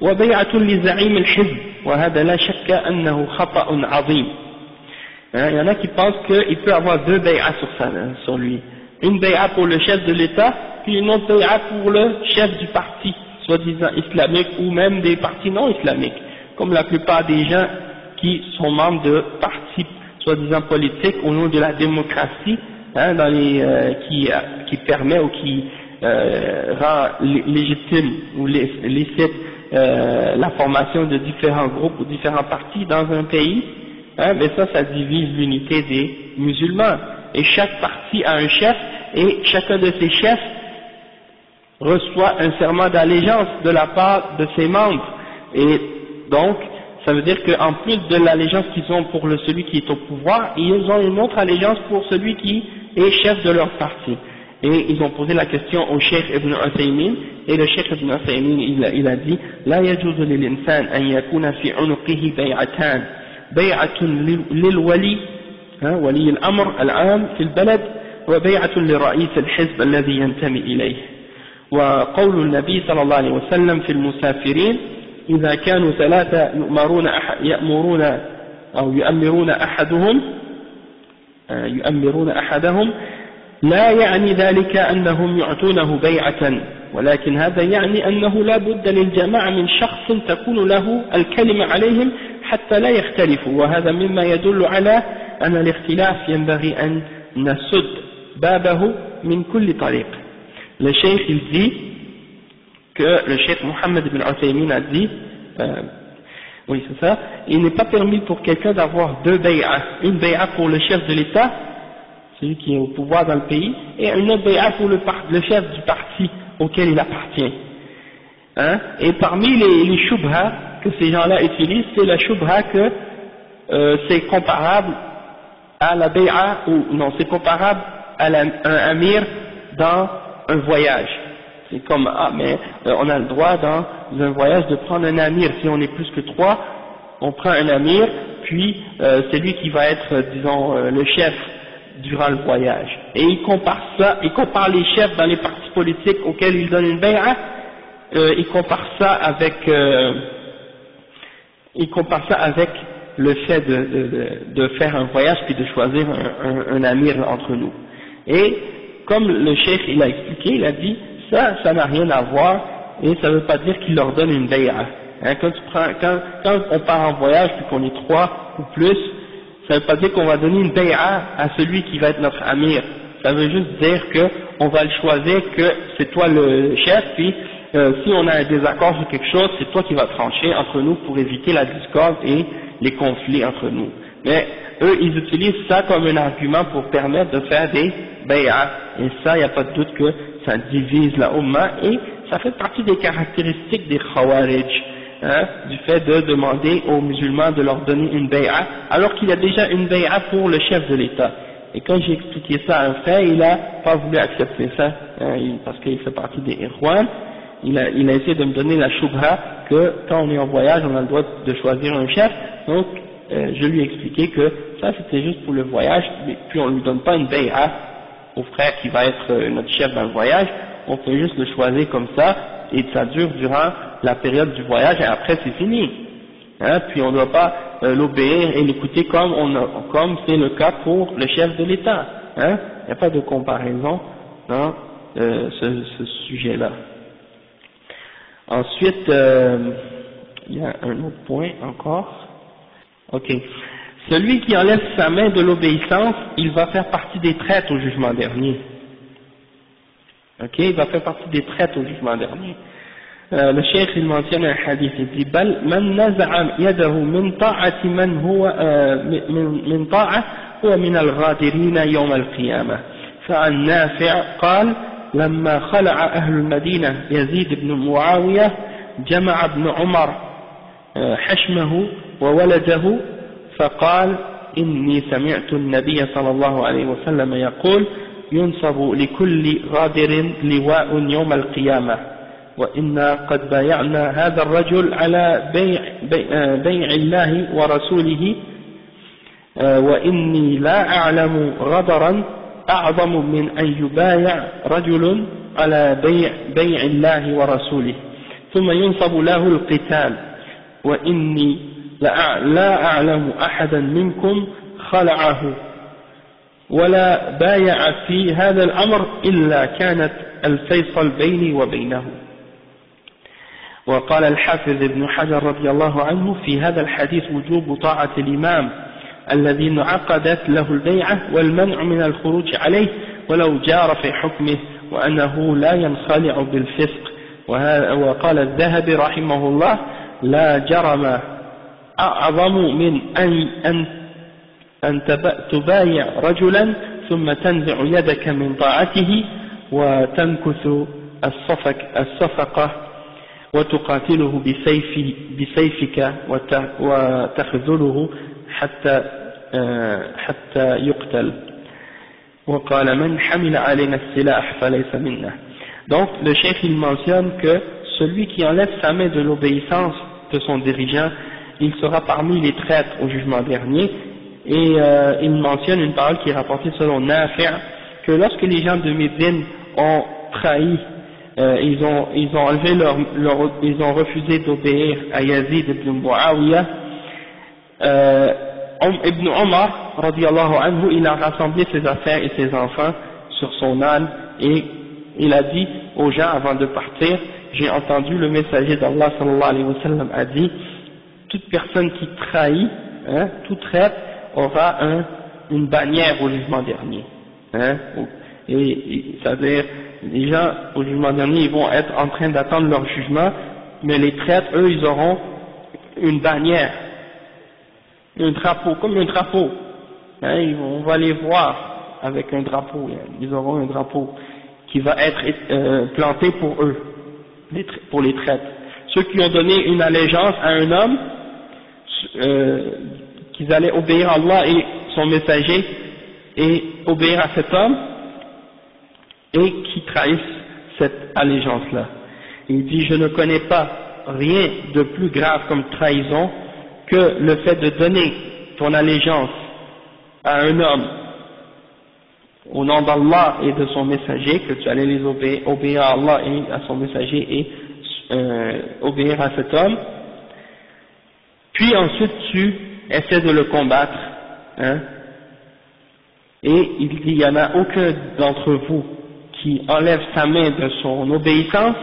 وبيعة لزعيم الحزب وهذا لا شك أنه خطأ عظيم. Il y en a qui pensent qu'il peut avoir deux bay'as sur lui. Une bay'a pour le chef de l'État, puis une autre bay'a pour le chef du parti, soi-disant islamique, ou même des partis non islamiques, comme la plupart des gens qui sont membres de partis soi-disant politiques au nom de la démocratie, qui permet ou qui rend légitime ou licite la formation de différents groupes ou différents partis dans un pays, mais ça divise l'unité des musulmans. Et chaque parti a un chef, et chacun de ces chefs reçoit un serment d'allégeance de la part de ses membres. Et donc, ça veut dire qu'en plus de l'allégeance qu'ils ont pour celui qui est au pouvoir, ils ont une autre allégeance pour celui qui est chef de leur parti. Et ils ont posé la question au Cheikh Ibn Uthaymin, et le Cheikh Ibn Uthaymin il a dit لا يجوز للإنسان أن يكون في عنقه بيعتان بيعة للولي ولي الأمر العام في البلد وبيعة لرئيس الحزب الذي ينتمي إليه. وقول النبي صلى الله عليه وسلم في المسافرين إذا كانوا ثلاثة يؤمرون أحدهم لا يعني ذلك أنهم يعطونه بيعة ولكن هذا يعني أنه لا بد للجماعة من شخص تكون له الكلمة عليهم حتى لا يختلفوا وهذا مما يدل على أن الاختلاف ينبغي أن نسد بابه من كل طريق. Le cheikh il dit que le cheikh Mohammed ibn Uthaymin a dit oui c'est ça, il n'est pas permis pour quelqu'un d'avoir deux bay'as, une bay'a pour le chef de l'État, celui qui est au pouvoir dans le pays, et une autre bay'a pour le chef du parti auquel il appartient. Et parmi les shubha que ces gens-là utilisent, c'est la shubha que c'est comparable à la bay'a, ou non, c'est comparable à un amir dans un voyage. C'est comme, mais on a le droit dans un voyage de prendre un amir. Si on est plus que trois, on prend un amir, puis c'est lui qui va être, disons, le chef durant le voyage. Et il compare ça, il compare les chefs dans les partis politiques auxquels il donne une bay'a, il compare ça avec le fait de faire un voyage puis de choisir un amir entre nous. Et comme le cheikh il a expliqué, il a dit ça n'a rien à voir et ça ne veut pas dire qu'il leur donne une bay'a. Quand on part en voyage puis qu'on est trois ou plus, ça ne veut pas dire qu'on va donner une bay'a à celui qui va être notre amir. Ça veut juste dire qu'on va le choisir, que c'est toi le chef, puis si on a un désaccord sur quelque chose, c'est toi qui vas trancher entre nous pour éviter la discorde et les conflits entre nous. Mais eux, ils utilisent ça comme un argument pour permettre de faire des bay'as. Et ça, il n'y a pas de doute que ça divise la Ummah et ça fait partie des caractéristiques des Khawarij, du fait de demander aux musulmans de leur donner une bay'a, alors qu'il y a déjà une bay'a pour le chef de l'État. Et quand j'ai expliqué ça à un frère, il n'a pas voulu accepter ça, parce qu'il fait partie des Irwan. Il a essayé de me donner la shubha que quand on est en voyage, on a le droit de choisir un chef. Donc, je lui ai expliqué que ça c'était juste pour le voyage, puis on ne lui donne pas une bay'a au frère qui va être notre chef dans le voyage, on peut juste le choisir comme ça, et ça dure durant la période du voyage, et après c'est fini. Puis on ne doit pas l'obéir et l'écouter comme c'est le cas pour le chef de l'État. Il n'y a pas de comparaison dans ce sujet-là. Ensuite, il y a un autre point encore. Ok. Celui qui enlève sa main de l'obéissance, il va faire partie des traîtres au jugement dernier. Ok, il va faire partie des traîtres au jugement dernier. Le cheikh il mentionne un hadith, il dit بل من نزع يده من طاعة من هو من طاعة هو من الغادرين يوم القيامة. فعن نافع قال لما خلع أهل المدينة يزيد بن معاوية جمع ابن عمر حشمه وولده فقال إني سمعت النبي صلى الله عليه وسلم يقول ينصب لكل غادر لواء يوم القيامة وإنا قد بايعنا هذا الرجل على بيع الله ورسوله وإني لا أعلم غدرا أعظم من أن يبايع رجل على بيع الله ورسوله ثم ينصب له القتال وإني لا أعلم أحدا منكم خلعه ولا بايع في هذا الأمر إلا كانت الفيصل بيني وبينه. وقال الحافظ ابن حجر رضي الله عنه في هذا الحديث وجوب طاعة الإمام الذي انعقدت له البيعة والمنع من الخروج عليه ولو جار في حكمه وأنه لا ينخلع بالفسق. وقال الذهبي رحمه الله لا جرم أعظم من أن تبايع رجلا ثم تنزع يدك من طاعته وتنكث الصفقة وتقاتله بسيفك وتخذله حتى يقتل. وقال من حمل علينا السلاح فليس منا. Donc le cheikh il mentionne que celui qui enlève sa main de l'obéissance de son dirigeant, il sera parmi les traîtres au jugement dernier. Et il mentionne une parole qui est rapportée selon Nafi' que lorsque les gens de Médine ont trahi, ils ont refusé d'obéir à Yazid ibn Muawiyah, Ibn Omar radiyallahu anhu, il a rassemblé ses affaires et ses enfants sur son âne et il a dit aux gens avant de partir, j'ai entendu le messager d'Allah sallallahu alayhi wa sallam a dit, toute personne qui trahit, tout traite aura une bannière au jugement dernier, et c'est-à-dire les gens au jugement dernier ils vont être en train d'attendre leur jugement, mais les traîtres eux ils auront une bannière, un drapeau, comme un drapeau, on va les voir avec un drapeau, ils auront un drapeau qui va être planté pour eux, pour les traîtres. Ceux qui ont donné une allégeance à un homme, qu'ils allaient obéir à Allah et son messager et obéir à cet homme, et qui trahissent cette allégeance-là. Il dit, je ne connais pas rien de plus grave comme trahison que le fait de donner ton allégeance à un homme au nom d'Allah et de son messager, que tu allais les obéir à Allah et à son messager et obéir à cet homme, puis ensuite tu essaies de le combattre, et il dit, il n'y en a aucun d'entre vous qui enlève sa main de son obéissance,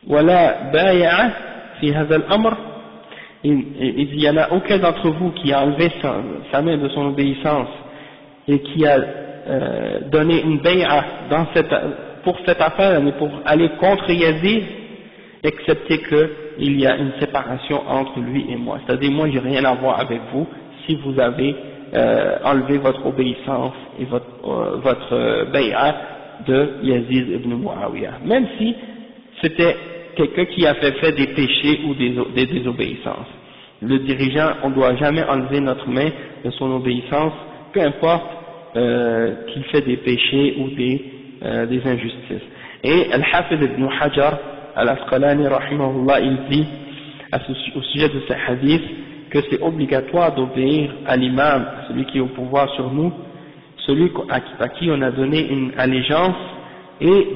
voilà بايع في هذا الأمر, il n'y en a aucun d'entre vous qui a enlevé sa main de son obéissance et qui a donné une bay'a pour cette affaire, mais pour aller contre Yazid, excepté qu'il y a une séparation entre lui et moi. C'est-à-dire, moi j'ai rien à voir avec vous si vous avez enlevé votre obéissance et votre bay'a de Yazid ibn Muawiyah, même si c'était quelqu'un qui a fait des péchés ou des désobéissances. Le dirigeant, on ne doit jamais enlever notre main de son obéissance, peu importe qu'il fait des péchés ou des injustices. Et Al-Hafiz ibn Hajar Al-Asqalani rahimahullah, il dit au sujet de ce hadith que c'est obligatoire d'obéir à l'imam, celui qui est au pouvoir sur nous, celui à qui on a donné une allégeance, et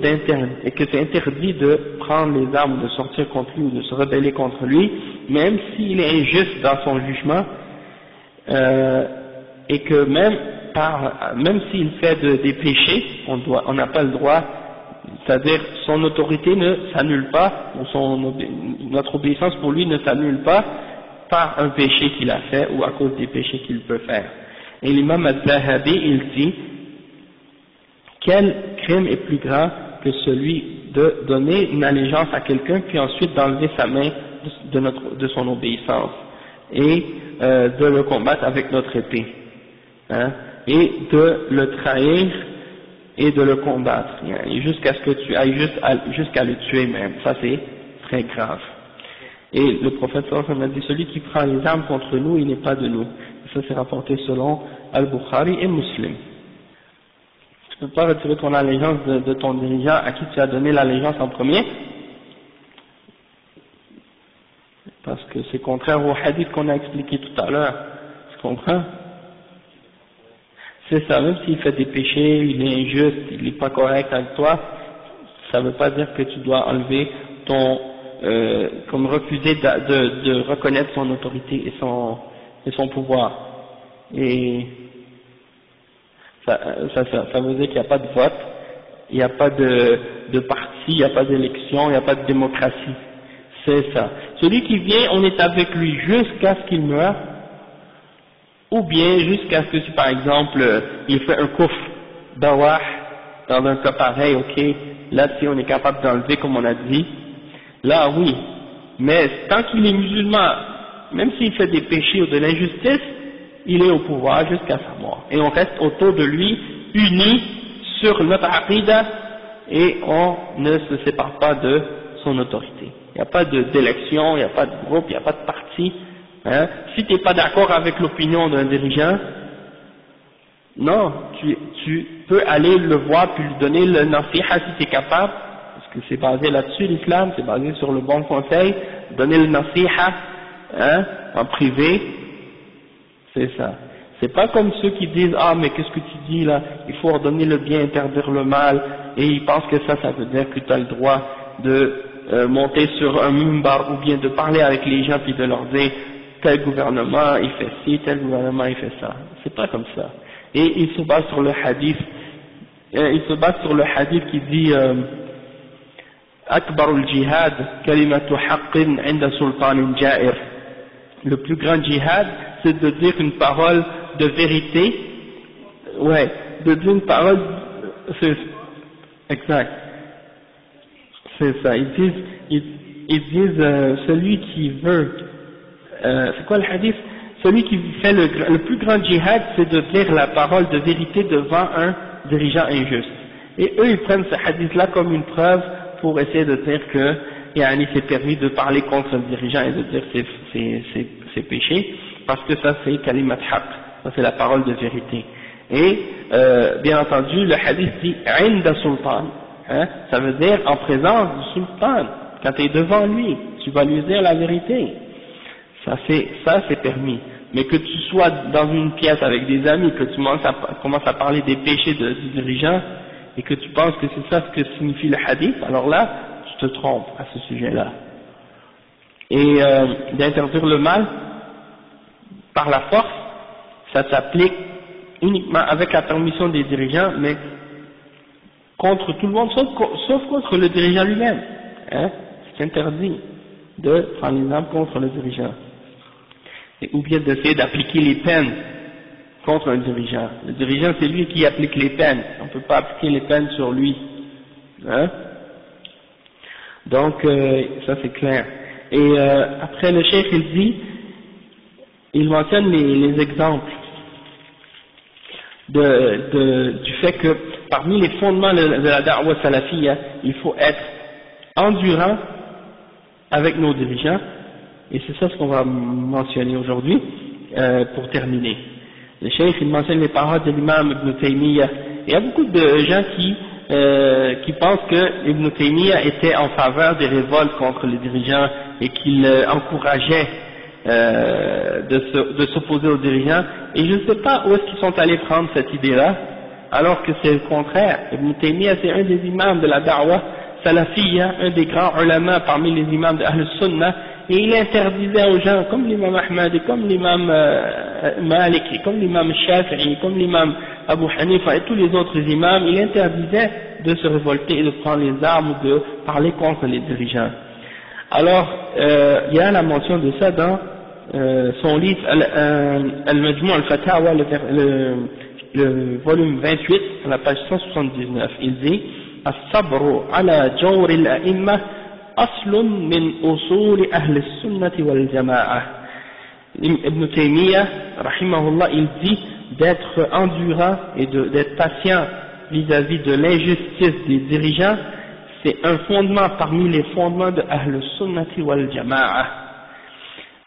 que c'est interdit de prendre les armes, de sortir contre lui ou de se rebeller contre lui, même s'il est injuste dans son jugement, et que même s'il fait des péchés, on n'a pas le droit, c'est-à-dire son autorité ne s'annule pas, ou notre obéissance pour lui ne s'annule pas par un péché qu'il a fait ou à cause des péchés qu'il peut faire. Et l'imam al-Zahabi, il dit, quel crime est plus grand que celui de donner une allégeance à quelqu'un puis ensuite d'enlever sa main de son obéissance et de le combattre avec notre épée, et de le trahir et de le combattre, jusqu'à ce que tu ailles jusqu'à le tuer même. Ça c'est très grave. Et le prophète sallallahu alayhi wa sallam a dit, celui qui prend les armes contre nous, il n'est pas de nous. Et ça c'est rapporté selon Al-Bukhari et Muslim. Tu ne peux pas retirer ton allégeance de ton dirigeant à qui tu as donné l'allégeance en premier. parce que c'est contraire au hadith qu'on a expliqué tout à l'heure, tu comprends? C'est ça, même s'il fait des péchés, il est injuste, il n'est pas correct avec toi, ça ne veut pas dire que tu dois enlever ton, comme refuser de reconnaître son autorité et son pouvoir. Et ça veut dire qu'il n'y a pas de vote, il n'y a pas de parti, il n'y a pas d'élection, il n'y a pas de démocratie. C'est ça. Celui qui vient, on est avec lui jusqu'à ce qu'il meure, ou bien jusqu'à ce que si par exemple il fait un kufr dawah, dans un cas pareil, ok, là si on est capable d'enlever comme on a dit, là oui, mais tant qu'il est musulman, même s'il fait des péchés ou de l'injustice, il est au pouvoir jusqu'à sa mort, et on reste autour de lui, unis sur notre aqida, et on ne se sépare pas de son autorité. Il n'y a pas d'élection, il n'y a pas de groupe, il n'y a pas de parti. Hein? Si tu n'es pas d'accord avec l'opinion d'un dirigeant, non, tu peux aller le voir puis lui donner le nasiha si tu es capable, parce que c'est basé là-dessus l'islam, c'est basé sur le bon conseil, donner le nasiha hein, en privé, c'est ça. C'est pas comme ceux qui disent ah mais qu'est-ce que tu dis là, il faut ordonner le bien, interdire le mal, et ils pensent que ça veut dire que tu as le droit de monter sur un mimbar ou bien de parler avec les gens puis de leur dire tel gouvernement il fait ci, tel gouvernement il fait ça. C'est pas comme ça. Et il se base sur le hadith, qui dit Akbarul jihad kalimatu haqqin inda sultanin ja'ir. Le plus grand djihad, c'est de dire une parole de vérité, ouais, de dire une parole, c'est exact, c'est ça. Ils disent celui qui veut, c'est quoi le hadith? Celui qui fait le plus grand djihad, c'est de dire la parole de vérité devant un dirigeant injuste. Et eux, ils prennent ce hadith-là comme une preuve pour essayer de dire que c'est permis de parler contre un dirigeant et de dire c'est péché, parce que ça c'est kalimat haq, ça c'est la parole de vérité. Et bien entendu, le hadith dit inda sultan, hein, ça veut dire en présence du sultan, quand tu es devant lui, tu vas lui dire la vérité. Ça c'est permis. Mais que tu sois dans une pièce avec des amis, que tu commences à parler des péchés du dirigeant, et que tu penses que c'est ça ce que signifie le hadith, alors là, tu te trompes à ce sujet-là. Et d'interdire le mal par la force, ça s'applique uniquement avec la permission des dirigeants, mais contre tout le monde, sauf contre le dirigeant lui-même. Hein? C'est interdit de prendre les armes contre le dirigeant. Ou bien d'essayer d'appliquer les peines contre un dirigeant. Le dirigeant, c'est lui qui applique les peines. On ne peut pas appliquer les peines sur lui. Hein? Donc, ça c'est clair. Et après, le cheikh, il mentionne les exemples du fait que parmi les fondements de la da'wa salafiyya, il faut être endurant avec nos dirigeants, et c'est ça ce qu'on va mentionner aujourd'hui pour terminer. Le cheikh, il mentionne les paroles de l'imam Ibn Taymiyyah. Il y a beaucoup de gens qui pensent que Ibn Taymiyyah était en faveur des révoltes contre les dirigeants et qu'il encourageait de s'opposer aux dirigeants, et je ne sais pas où est-ce qu'ils sont allés prendre cette idée-là, alors que c'est le contraire. Ibn Taymiyyah, c'est un des imams de la da'wa salafiyya, un des grands ulama parmi les imams de Ahl-Sunnah, et il interdisait aux gens, comme l'imam Ahmad, et comme l'imam Malik, et comme l'imam Shafi'i, et comme l'imam Abu Hanifa, et tous les autres imams, il interdisait de se révolter et de prendre les armes ou de parler contre les dirigeants. Alors, il y a la mention de ça dans son livre Al-Majmu' al-Fatawa, le volume 28, à la page 179. Il dit As-sabru ala jawr al-a'imma aslun min usul ahli sunnati wal jama'ah. Ibn Taymiyyah, rahimahullah, il dit d'être endurant et d'être patient vis-à-vis de l'injustice des dirigeants, c'est un fondement parmi les fondements de Ahl Sunnati wal Jama'ah.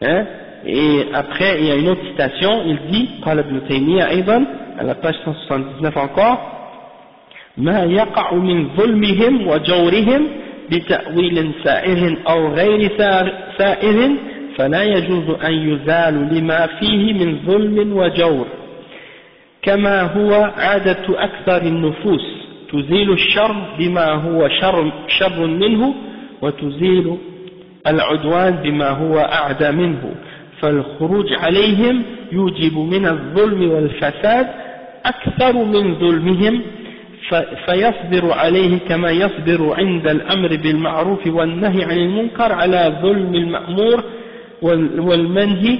Hein? Et après, il y a une autre citation, il dit, قال ابن تيمية أيضا, à la page 179 encore, ما يقع من ظلمهم وجورهم بتأويل سائر أو غير سائر فلا يجوز أن يزال لما فيه من ظلم وجور كما هو عادة أكثر النفوس تزيل الشر بما هو شر منه وتزيل العدوان بما هو أعدى منه فالخروج عليهم يوجب من الظلم والفساد أكثر من ظلمهم فيصبر عليه كما يصبر عند الأمر بالمعروف والنهي عن المنكر على ظلم المأمور والمنهي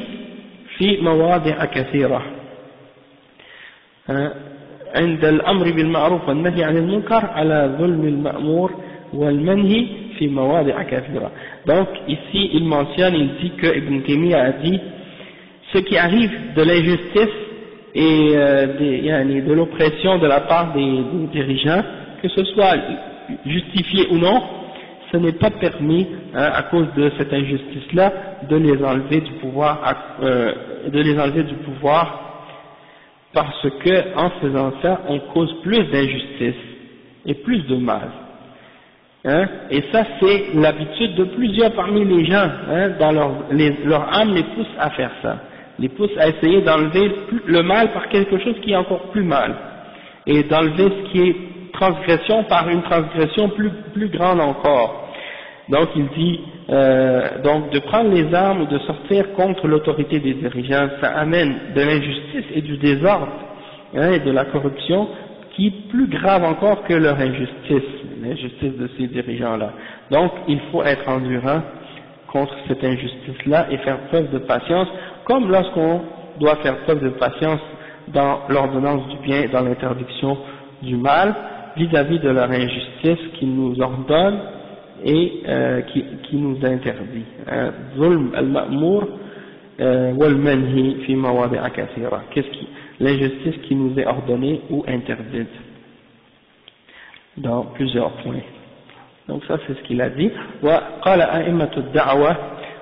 في مواضع كثيرة. عند الأمر بالمعروف والنهي عن المنكر على ظلم المأمور والمنهي في مواضع كثيرة. Donc ici il mentionne, il dit que Ibn Taymiyyah a dit ce qui arrive de l'injustice et de l'oppression de la part des dirigeants, que ce soit justifié ou non, ce n'est pas permis à cause de cette injustice-là de les enlever du pouvoir, parce que en faisant ça, on cause plus d'injustice et plus de mal. Et ça, c'est l'habitude de plusieurs parmi les gens, dans leur âme les pousse à faire ça, les pousse à essayer d'enlever le mal par quelque chose qui est encore plus mal, et d'enlever ce qui est transgression par une transgression plus grande encore. Donc il dit, donc de prendre les armes ou de sortir contre l'autorité des dirigeants, ça amène de l'injustice et du désordre, et de la corruption, qui est plus grave encore que leur injustice, l'injustice de ces dirigeants-là. Donc il faut être endurant contre cette injustice-là et faire preuve de patience, comme lorsqu'on doit faire preuve de patience dans l'ordonnance du bien et dans l'interdiction du mal, vis-à-vis de leur injustice qu'ils nous ordonnent et qui nous interdit. Zulm al-ma'mour wal manhi fi mawadi'a kathira. L'injustice qui nous est ordonnée ou interdite dans plusieurs points. Donc ça c'est ce qu'il a dit. وقال أئمة الدعوة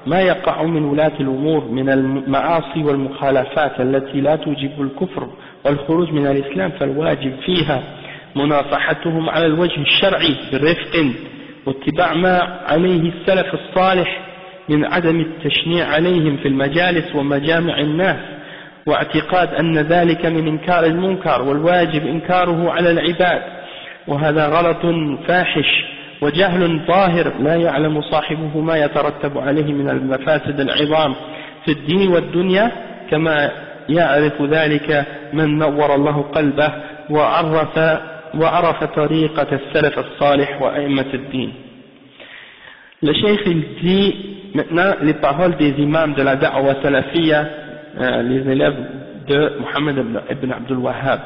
ما يقع من ولاة الأمور من المعاصي والمخالفات التي لا توجب الكفر والخروج من الإسلام فالواجب فيها مناصحتهم على الوجه الشرعي برفق واتباع ما عليه السلف الصالح من عدم التشنيع عليهم في المجالس ومجامع الناس واعتقاد أن ذلك من إنكار المنكر والواجب إنكاره على العباد وهذا غلط فاحش وجهل ظاهر لا يعلم صاحبه ما يترتب عليه من المفاسد العظام في الدين والدنيا كما يعرف ذلك من نور الله قلبه وعرف طريقة السلف الصالح وأئمة الدين. Le cheikh il dit maintenant les paroles des imams de la da'wa salafiyya, les élèves de Mohammed ibn Abdul Wahhab,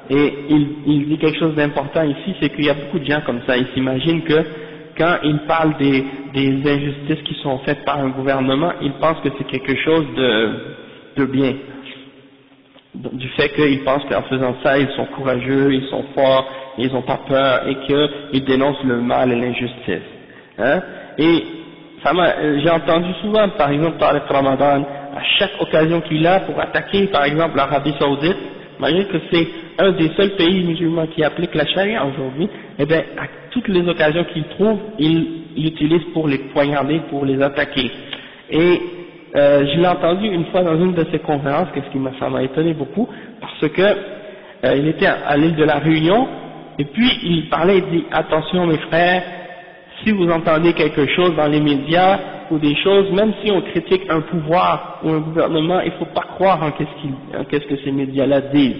et il dit quelque chose d'important ici, c'est qu'il y a beaucoup de gens comme ça, ils s'imaginent que quand ils parlent des injustices qui sont faites par un gouvernement, ils pensent que c'est quelque chose de bien, du fait qu'ils pensent qu'en faisant ça ils sont courageux, ils sont forts, ils n'ont pas peur et qu'ils dénoncent le mal et l'injustice. Et j'ai entendu souvent, par exemple Tariq Ramadan, à chaque occasion qu'il a pour attaquer par exemple l'Arabie Saoudite, malgré que c'est un des seuls pays musulmans qui applique la charia aujourd'hui, et bien à toutes les occasions qu'il trouve, il l'utilise pour les poignarder, pour les attaquer. Et je l'ai entendu une fois dans une de ses conférences, ça m'a étonné beaucoup, parce que il était à l'île de la Réunion, et puis il parlait, il dit attention mes frères, si vous entendez quelque chose dans les médias ou des choses, même si on critique un pouvoir ou un gouvernement, il ne faut pas croire en qu'est-ce que ces médias-là disent.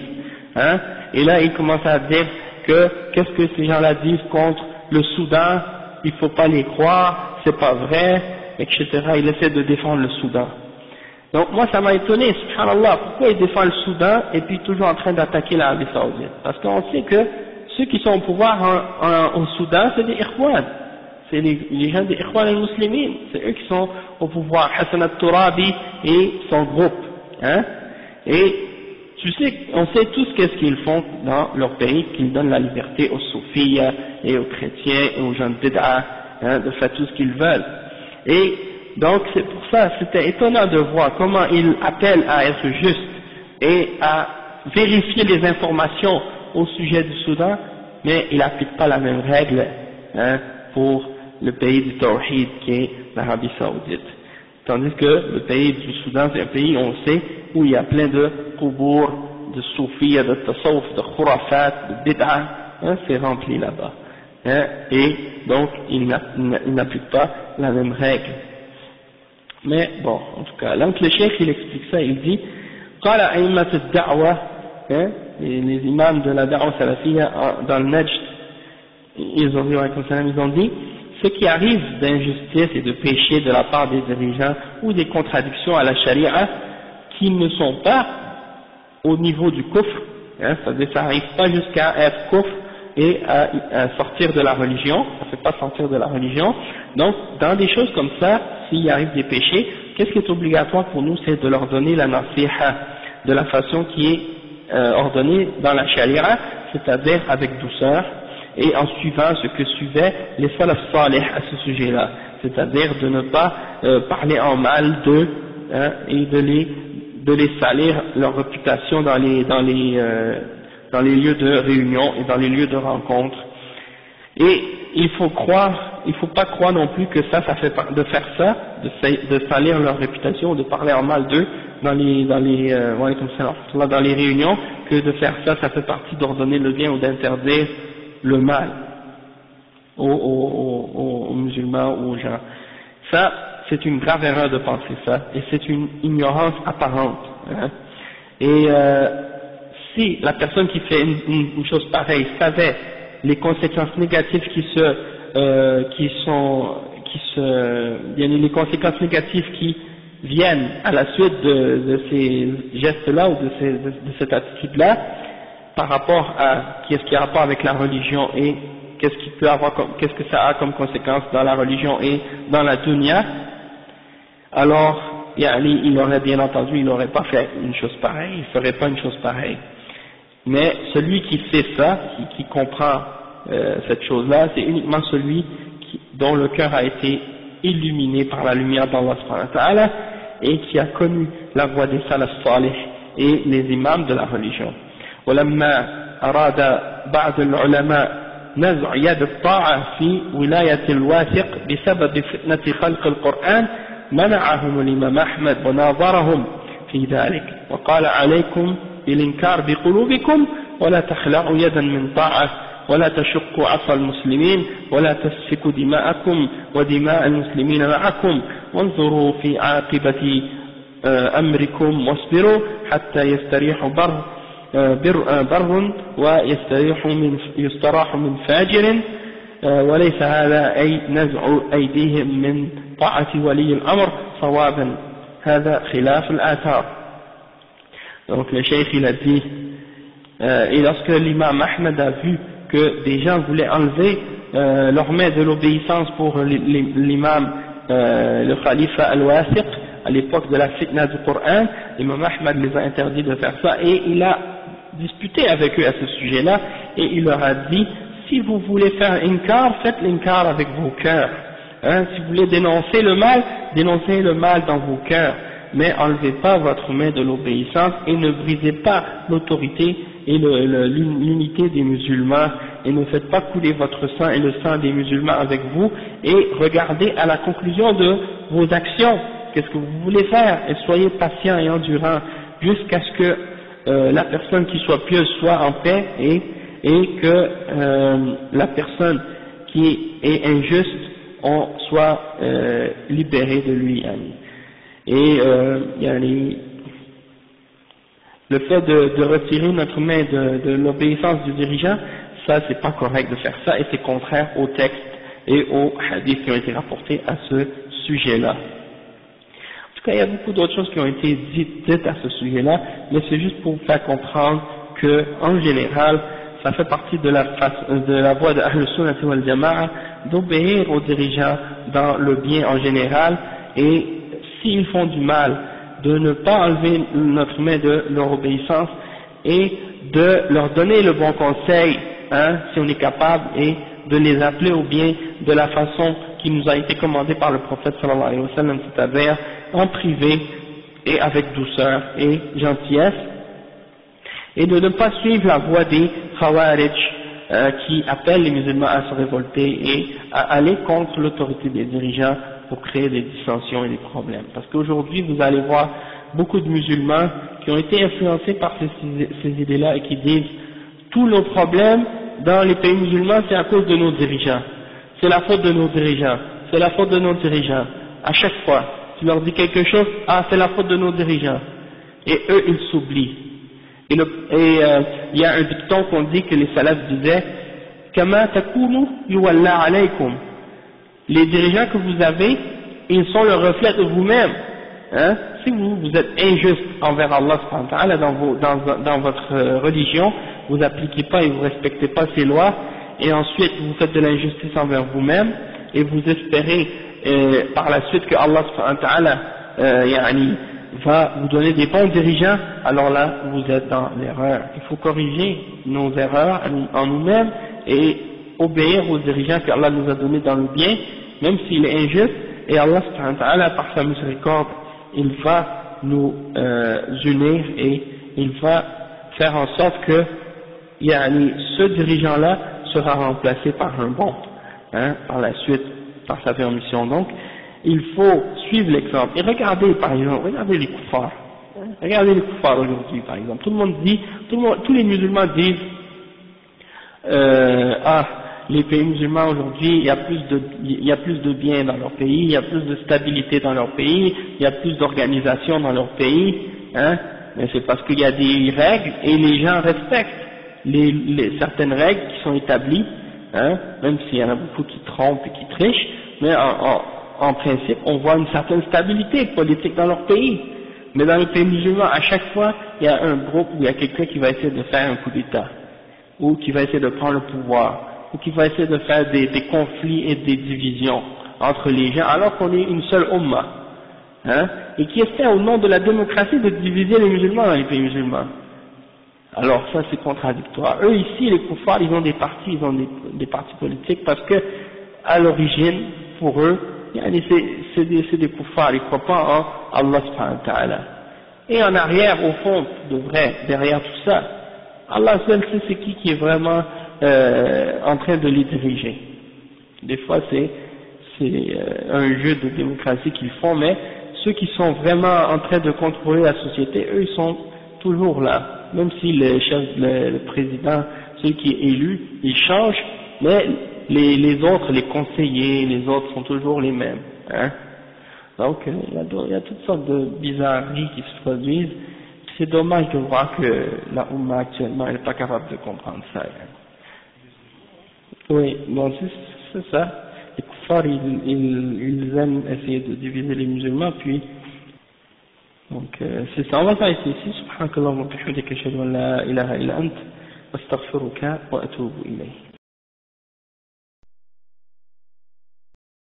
Et là, il commence à dire que qu'est-ce que ces gens-là disent contre le Soudan, il ne faut pas les croire, c'est pas vrai, etc. Il essaie de défendre le Soudan. Donc moi, ça m'a étonné, subhanallah, pourquoi il défend le Soudan et puis toujours en train d'attaquer l'Arabie Saoudite? Parce qu'on sait que ceux qui sont au pouvoir au Soudan, c'est des Ikhwan. C'est les gens des Ikhwan al-Muslimin, c'est eux qui sont au pouvoir, Hassan al-Turabi et son groupe. Et tu sais, on sait tous qu'est-ce qu'ils font dans leur pays, qu'ils donnent la liberté aux soufis et aux chrétiens et aux gens de bid'a, de faire tout ce qu'ils veulent. Et donc c'est pour ça, c'était étonnant de voir comment ils appellent à être justes et à vérifier les informations au sujet du Soudan, mais ils n'appliquent pas la même règle pour le pays du Tawhid qui est l'Arabie Saoudite. Tandis que le pays du Soudan, c'est un pays, on sait, où il y a plein de qubur, de soufis, de tasawuf, de khurafat, de bid'a, hein, c'est rempli là-bas. Hein, et donc, il n'applique pas la même règle. Mais bon, en tout cas, donc le cheikh, il explique ça, il dit, قال أئمة الدعوة, hein, les imams de la da'wa salafiyya dans le Najd, ils ont dit, ce qui arrive d'injustice et de péché de la part des dirigeants ou des contradictions à la charia qui ne sont pas au niveau du kufr, hein, c'est-à-dire ça n'arrive pas jusqu'à être kufr et à sortir de la religion, ça ne fait pas sortir de la religion. Donc dans des choses comme ça, s'il arrive des péchés, qu'est-ce qui est obligatoire pour nous, c'est de leur donner la nasiha de la façon qui est ordonnée dans la charia, c'est-à-dire avec douceur et en suivant ce que suivaient les salaf salih à ce sujet-là, c'est-à-dire de ne pas parler en mal d'eux, hein, et de les salir leur réputation dans les lieux de réunion et dans les lieux de rencontre. Et il faut pas croire non plus que ça fait de faire ça, de salir leur réputation, de parler en mal d'eux dans les réunions, que de faire ça fait partie d'ordonner le bien ou d'interdire le mal aux musulmans ou aux gens. Ça, c'est une grave erreur de penser ça, et c'est une ignorance apparente. Hein. Et si la personne qui fait une chose pareille savait les conséquences négatives les conséquences négatives qui viennent à la suite de ces gestes-là ou de cette attitude-là, par rapport à qu'est-ce qui a rapport avec la religion et qu'est-ce que ça a comme conséquence dans la religion et dans la dunya, alors il aurait bien entendu, il n'aurait pas fait une chose pareille, il ne ferait pas une chose pareille. Mais celui qui fait ça, qui comprend cette chose-là, c'est uniquement celui dont le cœur a été illuminé par la lumière d'Allah subhanahu wa ta'ala et qui a connu la voie des salaf salih et les imams de la religion. ولما أراد بعض العلماء نزع يد الطاعة في ولاية الواثق بسبب فتنة خلق القرآن منعهم الإمام أحمد وناظرهم في ذلك وقال عليكم بالإنكار بقلوبكم ولا تخلعوا يدا من طاعة ولا تشقوا عصا المسلمين ولا تسفكوا دماءكم ودماء المسلمين معكم وانظروا في عاقبة أمركم واصبروا حتى يستريح بر ويستراح من فاجر وليس هذا أي نزع أيديهم من طاعة ولي الأمر صوابا هذا خلاف الآثار. Donc le cheikh il a dit et lorsque l'imam Ahmed a vu que des gens voulaient enlever leur main de l'obéissance pour l'imam le khalifa al-Wasiq à l'époque de la fitna du Coran, l'imam Ahmed les a interdit de faire ça et il a disputé avec eux à ce sujet-là et il leur a dit si vous voulez faire inkar, faites l'inkar avec vos cœurs, hein, si vous voulez dénoncer le mal, dénoncez le mal dans vos cœurs, mais enlevez pas votre main de l'obéissance et ne brisez pas l'autorité et l'unité des musulmans et ne faites pas couler votre sang et le sang des musulmans avec vous et regardez à la conclusion de vos actions, qu'est-ce que vous voulez faire et soyez patient et endurant jusqu'à ce que la personne qui soit pieuse soit en paix et que la personne qui est injuste soit libérée de lui. Et le fait de retirer notre main de l'obéissance du dirigeant, ça c'est pas correct de faire ça et c'est contraire aux textes et aux hadiths qui ont été rapportés à ce sujet-là. En tout cas, il y a beaucoup d'autres choses qui ont été dites à ce sujet-là, mais c'est juste pour vous faire comprendre que, en général, ça fait partie de la voie de Ahl Sunnah wal Jama'a d'obéir aux dirigeants dans le bien en général et s'ils font du mal, de ne pas enlever notre main de leur obéissance et de leur donner le bon conseil, hein, si on est capable, et de les appeler au bien de la façon qui nous a été commandée par le prophète sallallahu alayhi wa sallam, c'est-à-dire en privé et avec douceur et gentillesse, et de ne pas suivre la voie des Khawarij qui appellent les musulmans à se révolter et à aller contre l'autorité des dirigeants pour créer des dissensions et des problèmes. Parce qu'aujourd'hui, vous allez voir beaucoup de musulmans qui ont été influencés par ces idées-là et qui disent tous nos problèmes dans les pays musulmans, c'est à cause de nos dirigeants. C'est la faute de nos dirigeants. C'est la faute de nos dirigeants. À chaque fois, tu leur dis quelque chose, ah, c'est la faute de nos dirigeants. Et eux, ils s'oublient. Et il y a un dicton qu'on dit que les salafs disaient, Kama takunu yuwalla alaykum. Les dirigeants que vous avez, ils sont le reflet de vous-même. Hein? Si vous êtes injuste envers Allah subhanahu wa ta'ala dans votre religion, vous n'appliquez pas et vous respectez pas ses lois, et ensuite vous faites de l'injustice envers vous-même, et vous espérez par la suite que Allah subhanahu wa ta'ala va vous donner des bons dirigeants, alors là vous êtes dans l'erreur. Il faut corriger nos erreurs en nous-mêmes et obéir aux dirigeants qu'Allah nous a donnés dans le bien, même s'il est injuste, et Allah subhanahu wa ta'ala par sa miséricorde, il va nous unir et il va faire en sorte que ce dirigeant-là sera remplacé par un bon, par la suite, par sa permission. Donc, il faut suivre l'exemple. Et regardez, par exemple, regardez les koufars. Regardez les koufars aujourd'hui, par exemple. Tout le monde dit, tous les musulmans disent, les pays musulmans aujourd'hui, il y a plus de bien dans leur pays, il y a plus de stabilité dans leur pays, il y a plus d'organisation dans leur pays, mais c'est parce qu'il y a des règles et les gens respectent certaines règles qui sont établies, même s'il y en a beaucoup qui trompent et qui trichent, mais en principe, on voit une certaine stabilité politique dans leur pays. Mais dans les pays musulmans, à chaque fois, il y a un groupe où il y a quelqu'un qui va essayer de faire un coup d'État, ou qui va essayer de prendre le pouvoir, ou qui va essayer de faire des conflits et des divisions entre les gens, alors qu'on est une seule ummah, et qui essaie au nom de la démocratie de diviser les musulmans dans les pays musulmans. Alors ça c'est contradictoire. Eux ici, les koufars, ils ont des partis, ils ont des partis politiques parce que à l'origine, pour eux, c'est des koufars, ils ne croient pas en Allah subhanahu wa ta'ala. Et en arrière, au fond, de vrai, derrière tout ça, Allah seul sait c'est qui est vraiment en train de les diriger. Des fois c'est un jeu de démocratie qu'ils font, mais ceux qui sont vraiment en train de contrôler la société, eux ils sont toujours là. Même si le président, celui qui est élu, il change, mais les autres, les conseillers, les autres sont toujours les mêmes. Donc il y a toutes sortes de bizarreries qui se produisent. C'est dommage de voir que la Ummah actuellement n'est pas capable de comprendre ça. Oui, bon c'est ça. Les kuffars, ils aiment essayer de diviser les musulmans, puis donc c'est ça. On va s'arrêter ici. Subhanakallah wa bihamdika ashhadu an la ilaha illa ant astaghfiruka wa atubu ilayk.